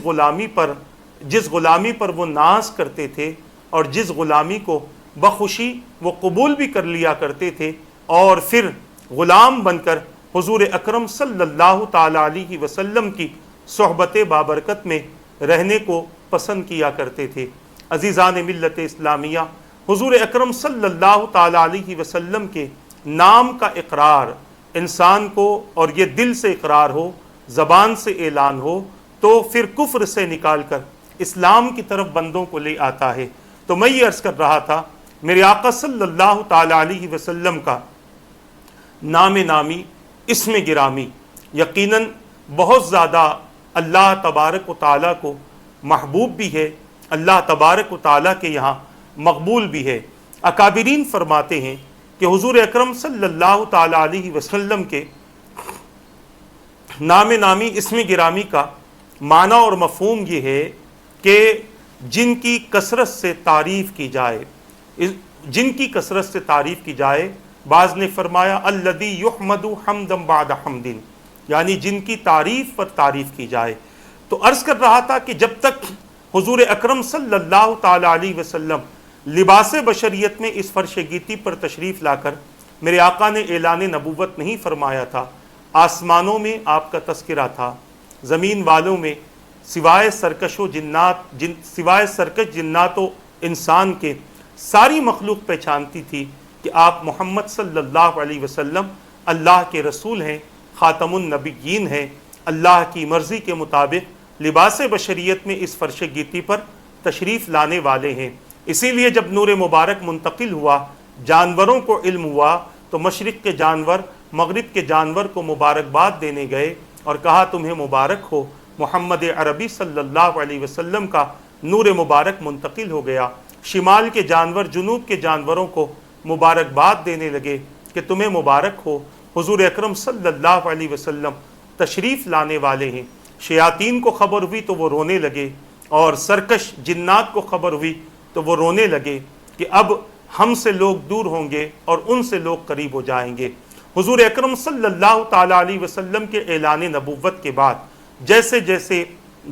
غلامی پر وہ ناز کرتے تھے، اور جس غلامی کو بخوشی وہ قبول بھی کر لیا کرتے تھے، اور پھر غلام بن کر حضور اکرم صلی اللہ تعالی علیہ وسلم کی صحبت بابرکت میں رہنے کو پسند کیا کرتے تھے۔ عزیزان ملت اسلامیہ، حضور اکرم صلی اللہ تعالی علیہ وسلم کے نام کا اقرار انسان کو، اور یہ دل سے اقرار ہو، زبان سے اعلان ہو، تو پھر کفر سے نکال کر اسلام کی طرف بندوں کو لے آتا ہے۔ تو میں یہ عرض کر رہا تھا، میرے آقا صلی اللہ تعالی علیہ وسلم کا نام نامی، اسم گرامی یقیناً بہت زیادہ اللہ تبارک و تعالیٰ کو محبوب بھی ہے، اللہ تبارک و تعالیٰ کے یہاں مقبول بھی ہے۔ اکابرین فرماتے ہیں کہ حضور اکرم صلی اللہ تعالی علیہ وسلم کے نام نامی اسم گرامی کا معنی اور مفہوم یہ ہے کہ جن کی کثرت سے تعریف کی جائے، بعض نے فرمایا الذی یحمد حمدا بعد حمد، یعنی جن کی تعریف پر تعریف کی جائے۔ تو عرض کر رہا تھا کہ جب تک حضور اکرم صلی اللہ تعالی علیہ وسلم لباس بشریت میں اس فرش گیتی پر تشریف لا کر میرے آقا نے اعلان نبوت نہیں فرمایا تھا، آسمانوں میں آپ کا تذکرہ تھا، زمین والوں میں سوائے سرکش جنات و انسان کے ساری مخلوق پہچانتی تھی کہ آپ محمد صلی اللہ علیہ وسلم اللہ کے رسول ہیں، خاتم النبیین ہیں، اللہ کی مرضی کے مطابق لباس بشریت میں اس فرش گیتی پر تشریف لانے والے ہیں۔ اسی لیے جب نور مبارک منتقل ہوا، جانوروں کو علم ہوا، تو مشرق کے جانور مغرب کے جانور کو مبارکباد دینے گئے اور کہا تمہیں مبارک ہو، محمد عربی صلی اللہ علیہ وسلم کا نور مبارک منتقل ہو گیا۔ شمال کے جانور جنوب کے جانوروں کو مبارکباد دینے لگے کہ تمہیں مبارک ہو، حضور اکرم صلی اللہ علیہ وسلم تشریف لانے والے ہیں۔ شیاطین کو خبر ہوئی تو وہ رونے لگے، اور سرکش جنات کو خبر ہوئی تو وہ رونے لگے کہ اب ہم سے لوگ دور ہوں گے اور ان سے لوگ قریب ہو جائیں گے۔ حضور اکرم صلی اللہ تعالی علیہ وسلم کے اعلان نبوت کے بعد جیسے جیسے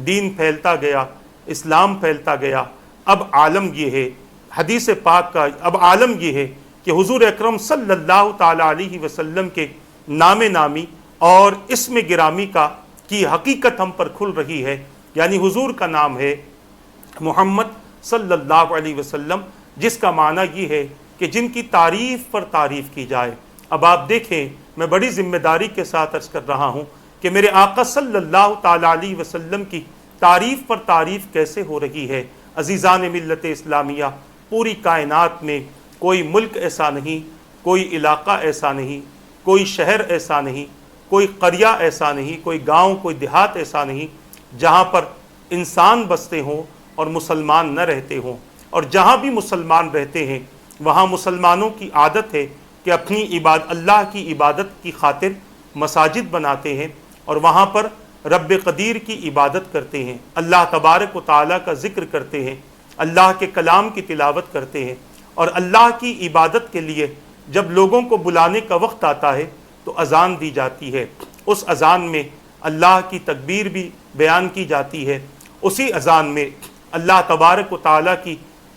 دین پھیلتا گیا، اسلام پھیلتا گیا، اب عالم یہ ہے، حدیث پاک کا اب عالم یہ ہے کہ حضور اکرم صلی اللہ تعالی علیہ وسلم کے نام نامی اور اسم گرامی کی حقیقت ہم پر کھل رہی ہے. یعنی حضور کا نام ہے محمد صلی اللہ علیہ وسلم، جس کا معنی یہ ہے کہ جن کی تعریف پر تعریف کی جائے. اب آپ دیکھیں، میں بڑی ذمہ داری کے ساتھ عرض کر رہا ہوں کہ میرے آقا صلی اللہ تعالی علیہ وسلم کی تعریف پر تعریف کیسے ہو رہی ہے. عزیزان ملت اسلامیہ، پوری کائنات میں کوئی ملک ایسا نہیں، کوئی علاقہ ایسا نہیں، کوئی شہر ایسا نہیں، کوئی قریہ ایسا نہیں، کوئی گاؤں، کوئی دیہات ایسا نہیں جہاں پر انسان بستے ہوں اور مسلمان نہ رہتے ہوں. اور جہاں بھی مسلمان رہتے ہیں وہاں مسلمانوں کی عادت ہے کہ اپنی اللہ کی عبادت کی خاطر مساجد بناتے ہیں اور وہاں پر رب قدیر کی عبادت کرتے ہیں، اللہ تبارک و تعالیٰ کا ذکر کرتے ہیں، اللہ کے کلام کی تلاوت کرتے ہیں. اور اللہ کی عبادت کے لیے جب لوگوں کو بلانے کا وقت آتا ہے تو اذان دی جاتی ہے. اس اذان میں اللہ کی تکبیر بھی بیان کی جاتی ہے، اسی اذان میں اللہ تبارک و تعالیٰ کی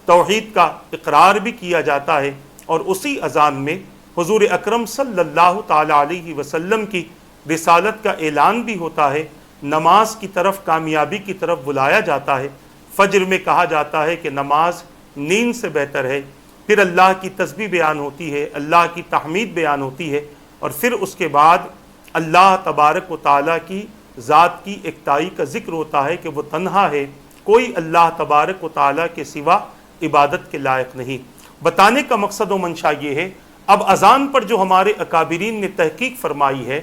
توحید کا اقرار بھی کیا جاتا ہے، اور اسی اذان میں حضور اکرم صلی اللہ تعالی علیہ وسلم کی رسالت کا اعلان بھی ہوتا ہے. نماز کی طرف، کامیابی کی طرف بلایا جاتا ہے. فجر میں کہا جاتا ہے کہ نماز نیند سے بہتر ہے. پھر اللہ کی تسبیح بیان ہوتی ہے، اللہ کی تحمید بیان ہوتی ہے، اور پھر اس کے بعد اللہ تبارک و تعالیٰ کی ذات کی اکتائی کا ذکر ہوتا ہے کہ وہ تنہا ہے، کوئی اللہ تبارک و تعالیٰ کے سوا عبادت کے لائق نہیں. بتانے کا مقصد و منشا یہ ہے، اب اذان پر جو ہمارے اکابرین نے تحقیق فرمائی ہے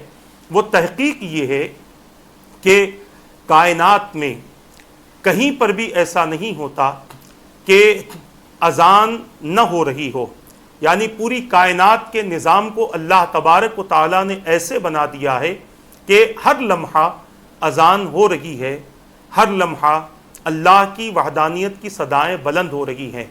وہ تحقیق یہ ہے کہ کائنات میں کہیں پر بھی ایسا نہیں ہوتا کہ اذان نہ ہو رہی ہو. یعنی پوری کائنات کے نظام کو اللہ تبارک و تعالیٰ نے ایسے بنا دیا ہے کہ ہر لمحہ اذان ہو رہی ہے، ہر لمحہ اللہ کی وحدانیت کی صدائیں بلند ہو رہی ہیں.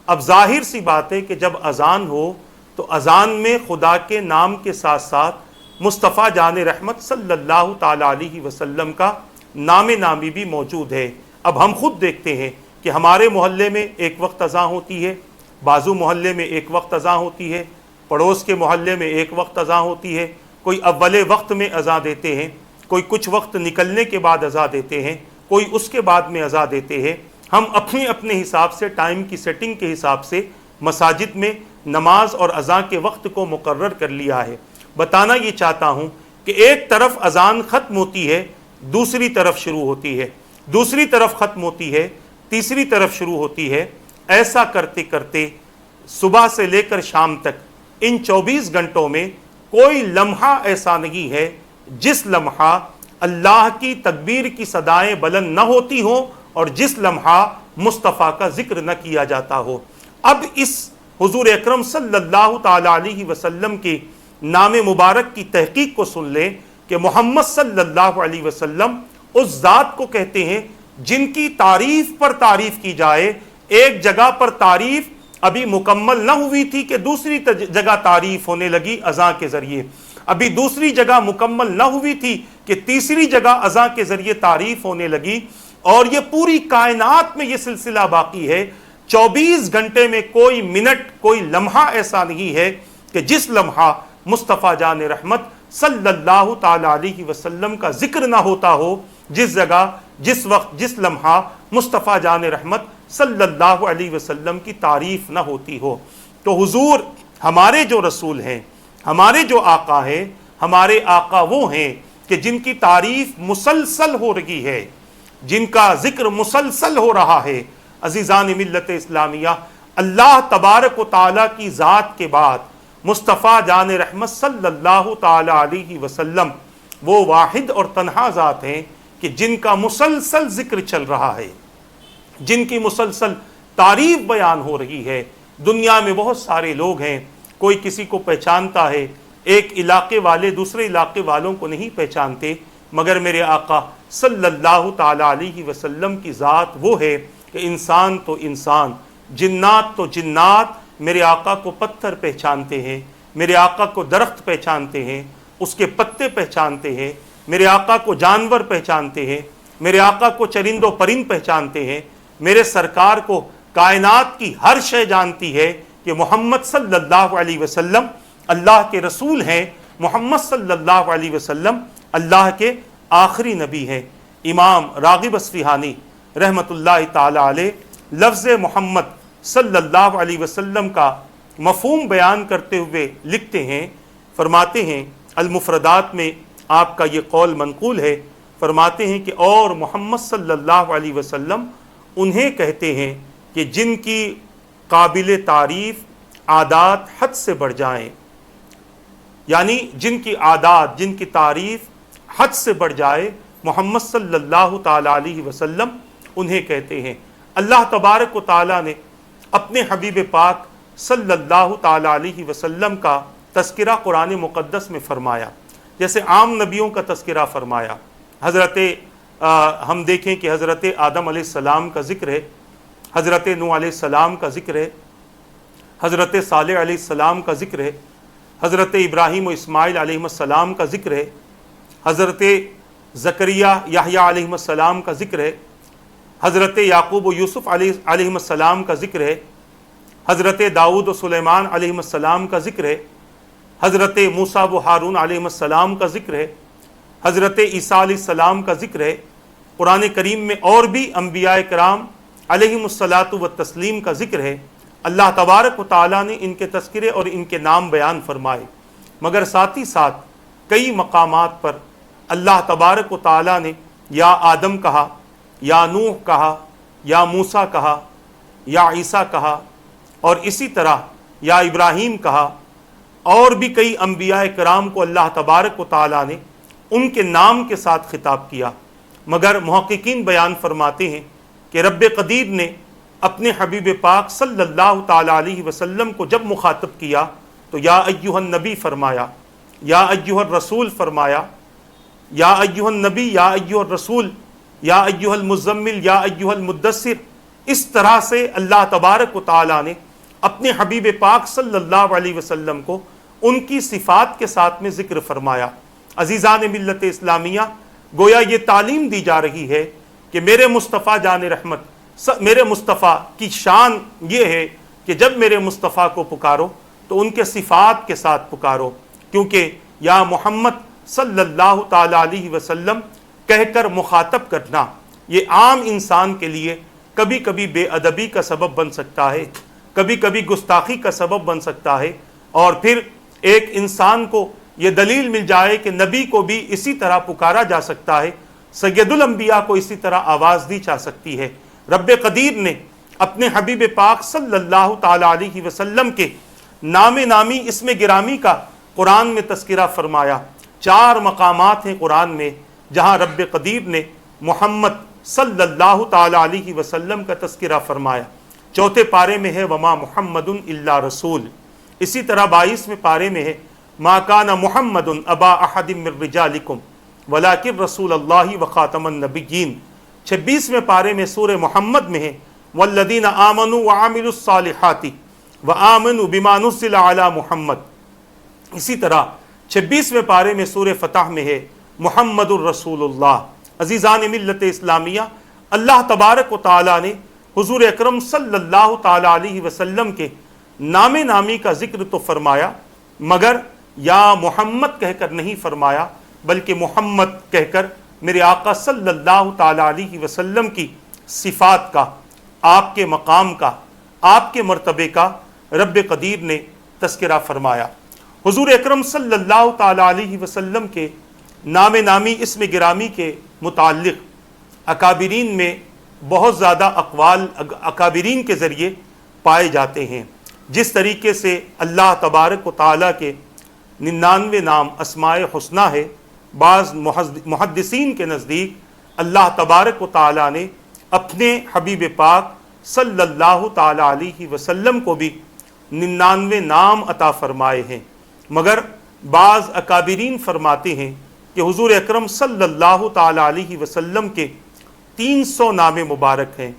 اب ظاہر سی بات ہے کہ جب اذان ہو تو اذان میں خدا کے نام کے ساتھ ساتھ مصطفیٰ جان رحمت صلی اللہ تعالی علیہ وسلم کا نام نامی بھی موجود ہے. اب ہم خود دیکھتے ہیں کہ ہمارے محلے میں ایک وقت اذان ہوتی ہے، بازو محلے میں ایک وقت اذان ہوتی ہے، پڑوس کے محلے میں ایک وقت اذان ہوتی ہے. کوئی اول وقت میں اذان دیتے ہیں، کوئی کچھ وقت نکلنے کے بعد اذان دیتے ہیں، کوئی اس کے بعد میں اذان دیتے ہیں. ہم اپنے اپنے حساب سے، ٹائم کی سیٹنگ کے حساب سے مساجد میں نماز اور اذان کے وقت کو مقرر کر لیا ہے. بتانا یہ چاہتا ہوں کہ ایک طرف اذان ختم ہوتی ہے، دوسری طرف شروع ہوتی ہے، دوسری طرف ختم ہوتی ہے، تیسری طرف شروع ہوتی ہے. ایسا کرتے کرتے صبح سے لے کر شام تک ان 24 گھنٹوں میں کوئی لمحہ ایسا نہیں ہے جس لمحہ اللہ کی تکبیر کی صدائیں بلند نہ ہوتی ہوں اور جس لمحہ مصطفیٰ کا ذکر نہ کیا جاتا ہو. اب اس حضور اکرم صلی اللہ تعالی علیہ وسلم کے نام مبارک کی تحقیق کو سن لیں کہ محمد صلی اللہ علیہ وسلم اس ذات کو کہتے ہیں جن کی تعریف پر تعریف کی جائے. ایک جگہ پر تعریف ابھی مکمل نہ ہوئی تھی کہ دوسری جگہ تعریف ہونے لگی اذان کے ذریعے، ابھی دوسری جگہ مکمل نہ ہوئی تھی کہ تیسری جگہ اذان کے ذریعے تعریف ہونے لگی. اور یہ پوری کائنات میں یہ سلسلہ باقی ہے. 24 گھنٹے میں کوئی منٹ، کوئی لمحہ ایسا نہیں ہے کہ جس لمحہ مصطفیٰ جان رحمت صلی اللہ تعالی علیہ وسلم کا ذکر نہ ہوتا ہو، جس جگہ، جس وقت، جس لمحہ مصطفیٰ جان رحمت صلی اللہ علیہ وسلم کی تعریف نہ ہوتی ہو. تو حضور ہمارے جو رسول ہیں، ہمارے جو آقا ہیں، ہمارے آقا وہ ہیں کہ جن کی تعریف مسلسل ہو رہی ہے، جن کا ذکر مسلسل ہو رہا ہے. عزیزان ملت اسلامیہ، اللہ تبارک و تعالیٰ کی ذات کے بعد مصطفیٰ جان رحمت صلی اللہ تعالی علیہ وسلم وہ واحد اور تنہا ذات ہیں کہ جن کا مسلسل ذکر چل رہا ہے، جن کی مسلسل تعریف بیان ہو رہی ہے. دنیا میں بہت سارے لوگ ہیں، کوئی کسی کو پہچانتا ہے، ایک علاقے والے دوسرے علاقے والوں کو نہیں پہچانتے، مگر میرے آقا صلی اللہ تعالی علیہ وسلم کی ذات وہ ہے کہ انسان تو انسان، جنات تو جنات میرے آقا کو پتھر پہچانتے ہیں، میرے آقا کو درخت پہچانتے ہیں، اس کے پتے پہچانتے ہیں، میرے آقا کو جانور پہچانتے ہیں، میرے آقا کو چرند و پرند پہچانتے ہیں، میرے سرکار کو کائنات کی ہر شے جانتی ہے کہ محمد صلی اللہ علیہ وسلم اللہ کے رسول ہیں، محمد صلی اللہ علیہ وسلم اللہ کے آخری نبی ہیں۔ امام راغب اصفہانی رحمۃ اللہ تعالی علیہ لفظ محمد صلی اللہ علیہ وسلم کا مفہوم بیان کرتے ہوئے لکھتے ہیں، فرماتے ہیں المفردات میں آپ کا یہ قول منقول ہے، فرماتے ہیں کہ اور محمد صلی اللہ علیہ وسلم انہیں کہتے ہیں کہ جن کی قابل تعریف عادات حد سے بڑھ جائیں، یعنی جن کی عادات، جن کی تعریف حد سے بڑھ جائے، محمد صلی اللہ تعالی علیہ وسلم انہیں کہتے ہیں۔ اللہ تبارک و تعالی نے اپنے حبیب پاک صلی اللہ تعالی علیہ وسلم کا تذکرہ قرآن مقدس میں فرمایا، جیسے عام نبیوں کا تذکرہ فرمایا۔ ہم دیکھیں کہ حضرت آدم علیہ السلام کا ذکر ہے، حضرت نوح علیہ السلام کا ذکر ہے، حضرت صالح علیہ السلام کا ذکر ہے، حضرت ابراہیم و اسماعیل علیہ السلام کا ذکر ہے، حضرت زکریا یحییٰ علیہ السلام کا ذکر ہے، حضرت یعقوب و یوسف علیہ السلام کا ذکر ہے، حضرت داؤد و سلیمان علیہ السلام کا ذکر ہے، حضرت موسیٰ و ہارون علیہ السلام کا ذکر ہے، حضرت عیسیٰ علیہ السلام کا ذکر ہے۔ قرآن کریم میں اور بھی انبیاء کرام علیہم الصلاۃ والتسلیم کا ذکر ہے۔ اللہ تبارک و تعالیٰ نے ان کے تذکرے اور ان کے نام بیان فرمائے، مگر ساتھ ہی ساتھ کئی مقامات پر اللہ تبارک و تعالیٰ نے یا آدم کہا، یا نوح کہا، یا موسیٰ کہا، یا عیسیٰ کہا، اور اسی طرح یا ابراہیم کہا، اور بھی کئی انبیاء کرام کو اللہ تبارک و تعالیٰ نے ان کے نام کے ساتھ خطاب کیا۔ مگر محققین بیان فرماتے ہیں کہ رب قدیر نے اپنے حبیب پاک صلی اللہ تعالیٰ علیہ وسلم کو جب مخاطب کیا تو یا ایھا النبی فرمایا، یا ایھا الرسول فرمایا، یا ایھا النبی، یا ایھا الرسول، یا ایھا المزمل، یا ایھا المدثر۔ اس طرح سے اللہ تبارک و تعالیٰ نے اپنے حبیب پاک صلی اللہ علیہ وسلم کو ان کی صفات کے ساتھ میں ذکر فرمایا۔ عزیزان ملت اسلامیہ، گویا یہ تعلیم دی جا رہی ہے کہ میرے مصطفیٰ جان رحمت، میرے مصطفیٰ کی شان یہ ہے کہ جب میرے مصطفیٰ کو پکارو تو ان کے صفات کے ساتھ پکارو، کیونکہ یا محمد صلی اللہ تعالی علیہ وسلم کہہ کر مخاطب کرنا یہ عام انسان کے لیے کبھی کبھی بے ادبی کا سبب بن سکتا ہے، کبھی کبھی گستاخی کا سبب بن سکتا ہے، اور پھر ایک انسان کو یہ دلیل مل جائے کہ نبی کو بھی اسی طرح پکارا جا سکتا ہے، سید الانبیاء کو اسی طرح آواز دی جا سکتی ہے۔ رب قدیر نے اپنے حبیب پاک صلی اللہ تعالی علیہ وسلم کے نام نامی اسم گرامی کا قرآن میں تذکرہ فرمایا۔ 4 مقامات ہیں قرآن میں جہاں رب قدیر نے محمد صلی اللہ تعالی علیہ وسلم کا تذکرہ فرمایا۔ 4 پارے میں ہے وما محمد الا رسول، اسی طرح 22ویں پارے میں ہے ما کان محمد ابا احد من رجالکم ولکن رسول اللہ وخاتم النبیین۔ 26ویں پارے میں سورہ محمد میں ہے والذین آمنوا وعملوا الصالحات وآمنوا بما نزل علی محمد۔ اسی طرح 26ویں پارے میں سورہ فتح میں ہے محمد الرسول اللہ۔ عزیزان ملت اسلامیہ، اللہ تبارک و تعالیٰ نے حضور اکرم صلی اللہ تعالی علیہ وسلم کے نام نامی کا ذکر تو فرمایا، مگر یا محمد کہہ کر نہیں فرمایا، بلکہ محمد کہہ کر میرے آقا صلی اللہ تعالی علیہ وسلم کی صفات کا، آپ کے مقام کا، آپ کے مرتبے کا رب قدیر نے تذکرہ فرمایا۔ حضور اکرم صلی اللہ تعالی علیہ وسلم کے نام نامی اسم گرامی کے متعلق اکابرین میں بہت زیادہ اقوال اکابرین کے ذریعے پائے جاتے ہیں۔ جس طریقے سے اللہ تبارک و تعالیٰ کے 99 نام اسماء حسنہ ہے، بعض محدثین کے نزدیک اللہ تبارک و تعالیٰ نے اپنے حبیب پاک صلی اللہ تعالی علیہ وسلم کو بھی 99 نام عطا فرمائے ہیں، مگر بعض اکابرین فرماتے ہیں کہ حضور اکرم صلی اللہ تعالی علیہ وسلم کے 300 نام مبارک ہیں،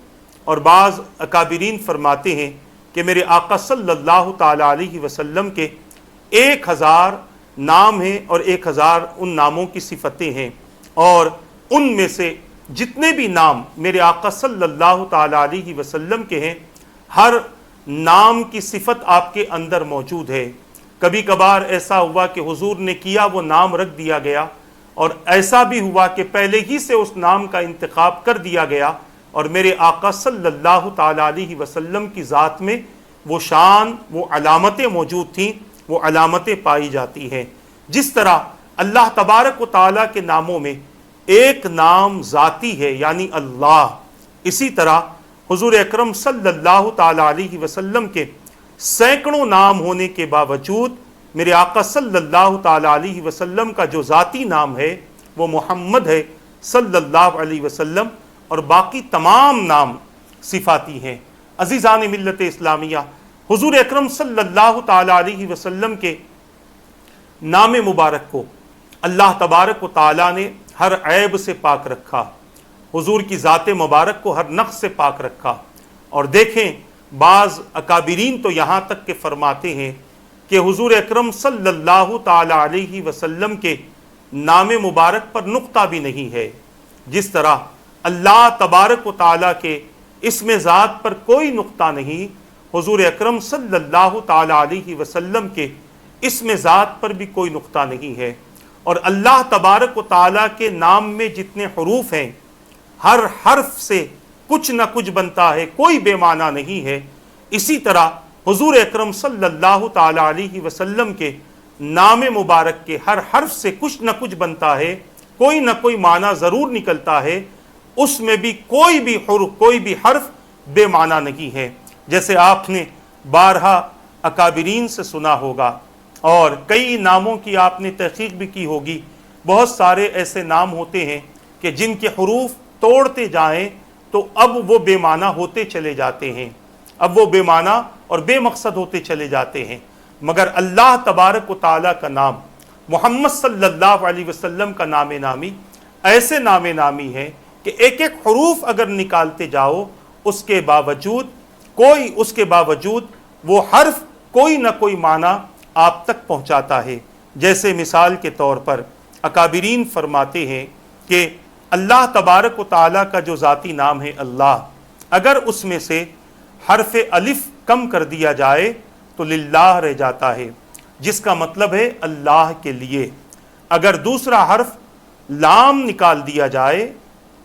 اور بعض اکابرین فرماتے ہیں کہ میرے آقا صلی اللہ تعالی علیہ وسلم کے 1000 نام ہیں اور 1000 ان ناموں کی صفتیں ہیں، اور ان میں سے جتنے بھی نام میرے آقا صلی اللہ تعالی علیہ وسلم کے ہیں، ہر نام کی صفت آپ کے اندر موجود ہے۔ کبھی کبھار ایسا ہوا کہ حضور نے کیا وہ نام رکھ دیا گیا، اور ایسا بھی ہوا کہ پہلے ہی سے اس نام کا انتخاب کر دیا گیا، اور میرے آقا صلی اللہ تعالی علیہ وسلم کی ذات میں وہ شان، وہ علامتیں موجود تھیں، وہ علامتیں پائی جاتی ہیں۔ جس طرح اللہ تبارک و تعالیٰ کے ناموں میں ایک نام ذاتی ہے یعنی اللہ، اسی طرح حضور اکرم صلی اللہ تعالی علیہ وسلم کے سینکڑوں نام ہونے کے باوجود میرے آقا صلی اللہ تعالی علیہ وسلم کا جو ذاتی نام ہے وہ محمد ہے صلی اللہ علیہ وسلم، اور باقی تمام نام صفاتی ہیں۔ عزیزان ملت اسلامیہ، حضور اکرم صلی اللہ تعالی علیہ وسلم کے نام مبارک کو اللہ تبارک و تعالیٰ نے ہر عیب سے پاک رکھا، حضور کی ذات مبارک کو ہر نقص سے پاک رکھا۔ اور دیکھیں بعض اکابرین تو یہاں تک کہ فرماتے ہیں کہ حضور اکرم صلی اللہ تعالی علیہ وسلم کے نام مبارک پر نقطہ بھی نہیں ہے، جس طرح اللہ تبارک و تعالیٰ کے اسم ذات پر کوئی نقطہ نہیں، حضور اکرم صلی اللہ تعالی علیہ وسلم کے اسم ذات پر بھی کوئی نقطہ نہیں ہے۔ اور اللہ تبارک و تعالیٰ کے نام میں جتنے حروف ہیں، ہر حرف سے کچھ نہ کچھ بنتا ہے، کوئی بے معنی نہیں ہے۔ اسی طرح حضور اکرم صلی اللہ تعالی علیہ وسلم کے نام مبارک کے ہر حرف سے کچھ نہ کچھ بنتا ہے، کوئی نہ کوئی معنی ضرور نکلتا ہے، اس میں بھی کوئی بھی حرف، کوئی بھی حرف بے معنی نہیں ہے۔ جیسے آپ نے بارہا اکابرین سے سنا ہوگا، اور کئی ناموں کی آپ نے تحقیق بھی کی ہوگی، بہت سارے ایسے نام ہوتے ہیں کہ جن کے حروف توڑتے جائیں تو اب وہ بے معنی ہوتے چلے جاتے ہیں، اب وہ بے معنی اور بے مقصد ہوتے چلے جاتے ہیں۔ مگر اللہ تبارک و تعالیٰ کا نام، محمد صلی اللہ علیہ وسلم کا نام نامی ایسے نام نامی ہے کہ ایک ایک حروف اگر نکالتے جاؤ اس کے باوجود وہ حرف کوئی نہ کوئی معنی آپ تک پہنچاتا ہے۔ جیسے مثال کے طور پر اکابرین فرماتے ہیں کہ اللہ تبارک و تعالیٰ کا جو ذاتی نام ہے اللہ، اگر اس میں سے حرف الف کم کر دیا جائے تو للہ رہ جاتا ہے، جس کا مطلب ہے اللہ کے لیے۔ اگر دوسرا حرف لام نکال دیا جائے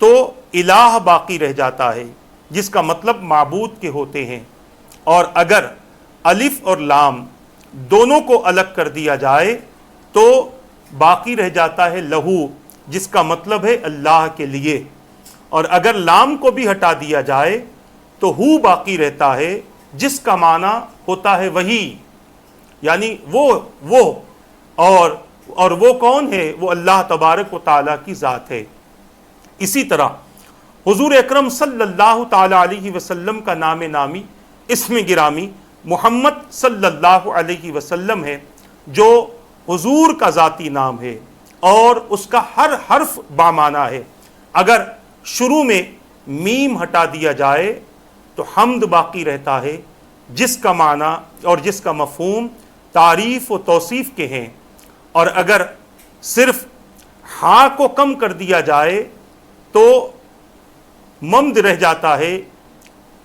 تو الہ باقی رہ جاتا ہے، جس کا مطلب معبود کے ہوتے ہیں۔ اور اگر الف اور لام دونوں کو الگ کر دیا جائے تو باقی رہ جاتا ہے لہو، جس کا مطلب ہے اللہ کے لیے۔ اور اگر لام کو بھی ہٹا دیا جائے تو ہو باقی رہتا ہے، جس کا معنی ہوتا ہے وہی، یعنی وہ اور وہ کون ہے؟ وہ اللہ تبارک و تعالیٰ کی ذات ہے۔ اسی طرح حضور اکرم صلی اللہ تعالی علیہ وسلم کا نام نامی، اسم گرامی محمد صلی اللہ علیہ وسلم ہے، جو حضور کا ذاتی نام ہے اور اس کا ہر حرف بامعنی ہے۔ اگر شروع میں میم ہٹا دیا جائے تو حمد باقی رہتا ہے، جس کا معنی اور جس کا مفہوم تعریف و توصیف کے ہیں۔ اور اگر صرف ہاں کو کم کر دیا جائے تو ممد رہ جاتا ہے،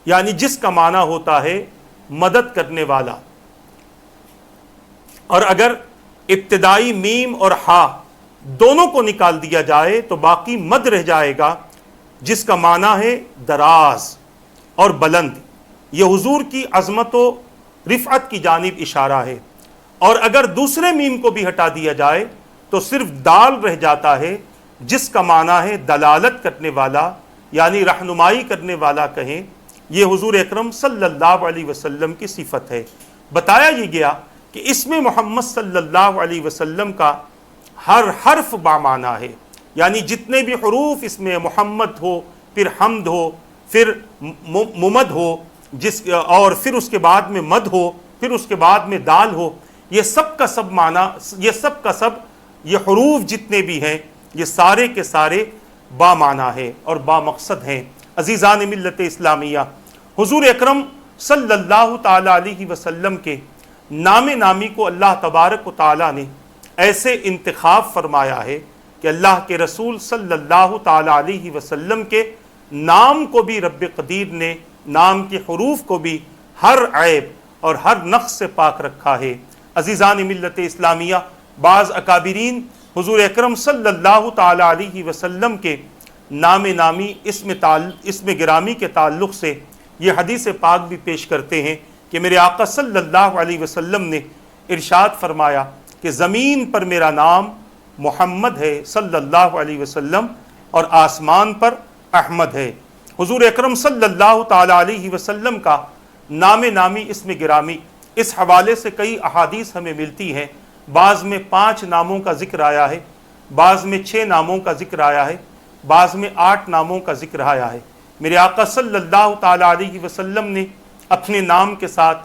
یعنی جس کا معنی ہوتا ہے مدد کرنے والا۔ اور اگر ابتدائی میم اور ہا دونوں کو نکال دیا جائے تو باقی مد رہ جائے گا، جس کا معنی ہے دراز اور بلند۔ یہ حضور کی عظمت و رفعت کی جانب اشارہ ہے۔ اور اگر دوسرے میم کو بھی ہٹا دیا جائے تو صرف دال رہ جاتا ہے، جس کا معنی ہے دلالت کرنے والا، یعنی رہنمائی کرنے والا کہیں۔ یہ حضور اکرم صلی اللہ علیہ وسلم کی صفت ہے۔ بتایا یہ گیا کہ اس میں محمد صلی اللہ علیہ وسلم کا ہر حرف بامعنی ہے، یعنی جتنے بھی حروف اس میں محمد ہو، پھر حمد ہو، پھر ممد ہو، اور پھر اس کے بعد میں مد ہو، پھر اس کے بعد میں دال ہو، یہ سب کا سب معنی، یہ حروف جتنے بھی ہیں یہ سارے کے سارے بامعنی ہیں اور بامقصد ہیں۔ عزیزان ملت اسلامیہ، حضور اکرم صلی اللہ تعالی علیہ وسلم کے نام نامی کو اللہ تبارک و تعالیٰ نے ایسے انتخاب فرمایا ہے کہ اللہ کے رسول صلی اللہ تعالی علیہ وسلم کے نام کو بھی رب قدیر نے، نام کے حروف کو بھی ہر عیب اور ہر نقص سے پاک رکھا ہے۔ عزیزان ملت اسلامیہ، بعض اکابرین حضور اکرم صلی اللہ تعالی علیہ وسلم کے نام نامی اسم گرامی کے تعلق سے یہ حدیث پاک بھی پیش کرتے ہیں کہ میرے آقا صلی اللہ علیہ وسلم نے ارشاد فرمایا کہ زمین پر میرا نام محمد ہے صلی اللہ علیہ وسلم اور آسمان پر احمد ہے۔ حضور اکرم صلی اللہ تعالی علیہ وسلم کا نام نامی اسم گرامی، اس حوالے سے کئی احادیث ہمیں ملتی ہیں۔ بعض میں 5 ناموں کا ذکر آیا ہے، بعض میں 6 ناموں کا ذکر آیا ہے، بعض میں 8 ناموں کا ذکر آیا ہے۔ میرے آقا صلی اللہ تعالی علیہ وسلم نے اپنے نام کے ساتھ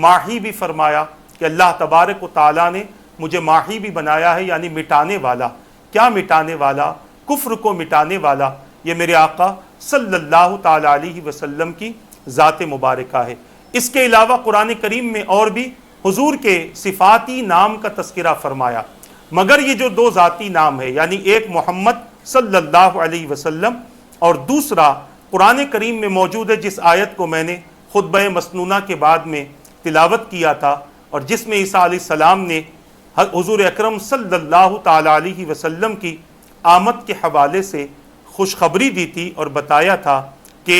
ماحی بھی فرمایا کہ اللہ تبارک و تعالیٰ نے مجھے ماحی بھی بنایا ہے، یعنی مٹانے والا۔ کیا مٹانے والا؟ کفر کو مٹانے والا۔ یہ میرے آقا صلی اللہ تعالی علیہ وسلم کی ذات مبارکہ ہے۔ اس کے علاوہ قرآن کریم میں اور بھی حضور کے صفاتی نام کا تذکرہ فرمایا، مگر یہ جو 2 ذاتی نام ہے، یعنی ایک محمد صلی اللہ علیہ وسلم اور دوسرا قرآن کریم میں موجود ہے، جس آیت کو میں نے خطبہ مسنونہ کے بعد میں تلاوت کیا تھا، اور جس میں عیسیٰ علیہ السلام نے حضور اکرم صلی اللہ تعالی علیہ وسلم کی آمد کے حوالے سے خوشخبری دی تھی اور بتایا تھا کہ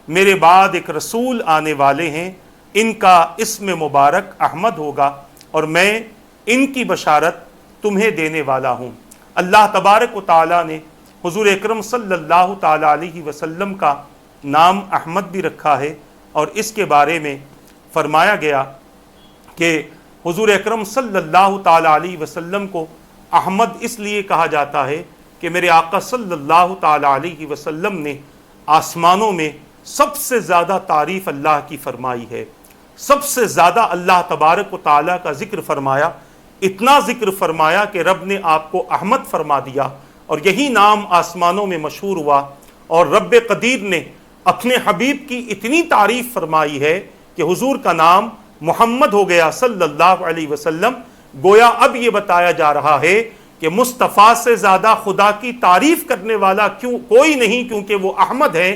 میرے بعد ایک رسول آنے والے ہیں، ان کا اسم مبارک احمد ہوگا اور میں ان کی بشارت تمہیں دینے والا ہوں۔ اللہ تبارک و تعالیٰ نے حضور اکرم صلی اللہ تعالی علیہ وسلم کا نام احمد بھی رکھا ہے، اور اس کے بارے میں فرمایا گیا کہ حضور اکرم صلی اللہ تعالی علیہ وسلم کو احمد اس لیے کہا جاتا ہے کہ میرے آقا صلی اللہ تعالی علیہ وسلم نے آسمانوں میں سب سے زیادہ تعریف اللہ کی فرمائی ہے، سب سے زیادہ اللہ تبارک و تعالیٰ کا ذکر فرمایا، اتنا ذکر فرمایا کہ رب نے آپ کو احمد فرما دیا، اور یہی نام آسمانوں میں مشہور ہوا، اور رب قدیر نے اپنے حبیب کی اتنی تعریف فرمائی ہے کہ حضور کا نام محمد ہو گیا صلی اللہ علیہ وسلم۔ گویا اب یہ بتایا جا رہا ہے کہ مصطفیٰ سے زیادہ خدا کی تعریف کرنے والا کوئی نہیں، کیونکہ وہ احمد ہے،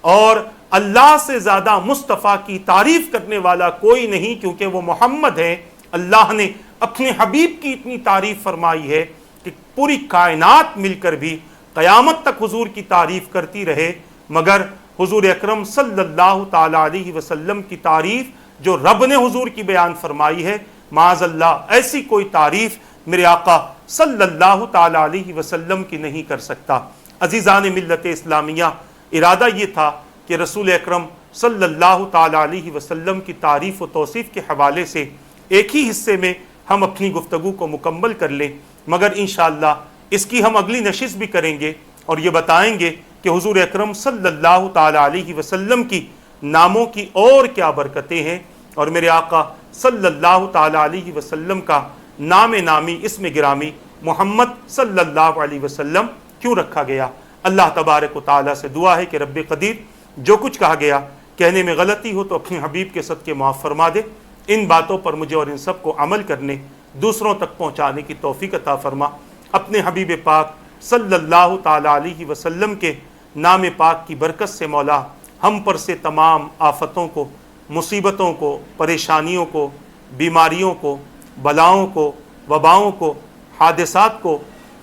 اور اللہ سے زیادہ مصطفیٰ کی تعریف کرنے والا کوئی نہیں، کیونکہ وہ محمد ہے۔ اللہ نے اپنے حبیب کی اتنی تعریف فرمائی ہے کہ پوری کائنات مل کر بھی قیامت تک حضور کی تعریف کرتی رہے، مگر حضور اکرم صلی اللہ تعالی علیہ وسلم کی تعریف جو رب نے حضور کی بیان فرمائی ہے، معاذ اللہ ایسی کوئی تعریف میرے آقا صلی اللہ تعالی علیہ وسلم کی نہیں کر سکتا۔ عزیزان ملت اسلامیہ، ارادہ یہ تھا کہ رسول اکرم صلی اللہ تعالی علیہ وسلم کی تعریف و توصیف کے حوالے سے ایک ہی حصے میں ہم اپنی گفتگو کو مکمل کر لیں، مگر انشاءاللہ اس کی ہم اگلی نشست بھی کریں گے اور یہ بتائیں گے کہ حضور اکرم صلی اللہ تعالی علیہ وسلم کی ناموں کی اور کیا برکتیں ہیں، اور میرے آقا صلی اللہ تعالی علیہ وسلم کا نام نامی اسم گرامی محمد صلی اللہ علیہ وسلم کیوں رکھا گیا۔ اللہ تبارک و تعالیٰ سے دعا ہے کہ رب قدیر جو کچھ کہا گیا کہنے میں غلطی ہو تو اپنے حبیب کے صدقے معاف فرما دے، ان باتوں پر مجھے اور ان سب کو عمل کرنے، دوسروں تک پہنچانے کی توفیق عطا فرما۔ اپنے حبیب پاک صلی اللہ تعالی علیہ وسلم کے نام پاک کی برکت سے مولا ہم پر سے تمام آفتوں کو، مصیبتوں کو، پریشانیوں کو، بیماریوں کو، بلاؤں کو، وباؤں کو، حادثات کو،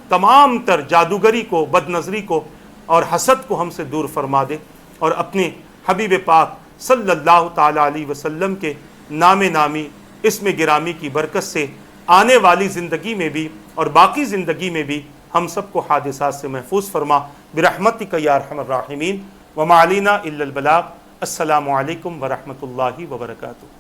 تمام تر جادوگری کو، بد نظری کو اور حسد کو ہم سے دور فرما دے، اور اپنے حبیب پاک صلی اللہ تعالی علیہ وسلم کے نام نامی اسم گرامی کی برکت سے آنے والی زندگی میں بھی اور باقی زندگی میں بھی ہم سب کو حادثات سے محفوظ فرما، برحمتک یا ارحم الراحمین، وما علینا الا البلاغ۔ السلام علیکم ورحمۃ اللہ وبرکاتہ۔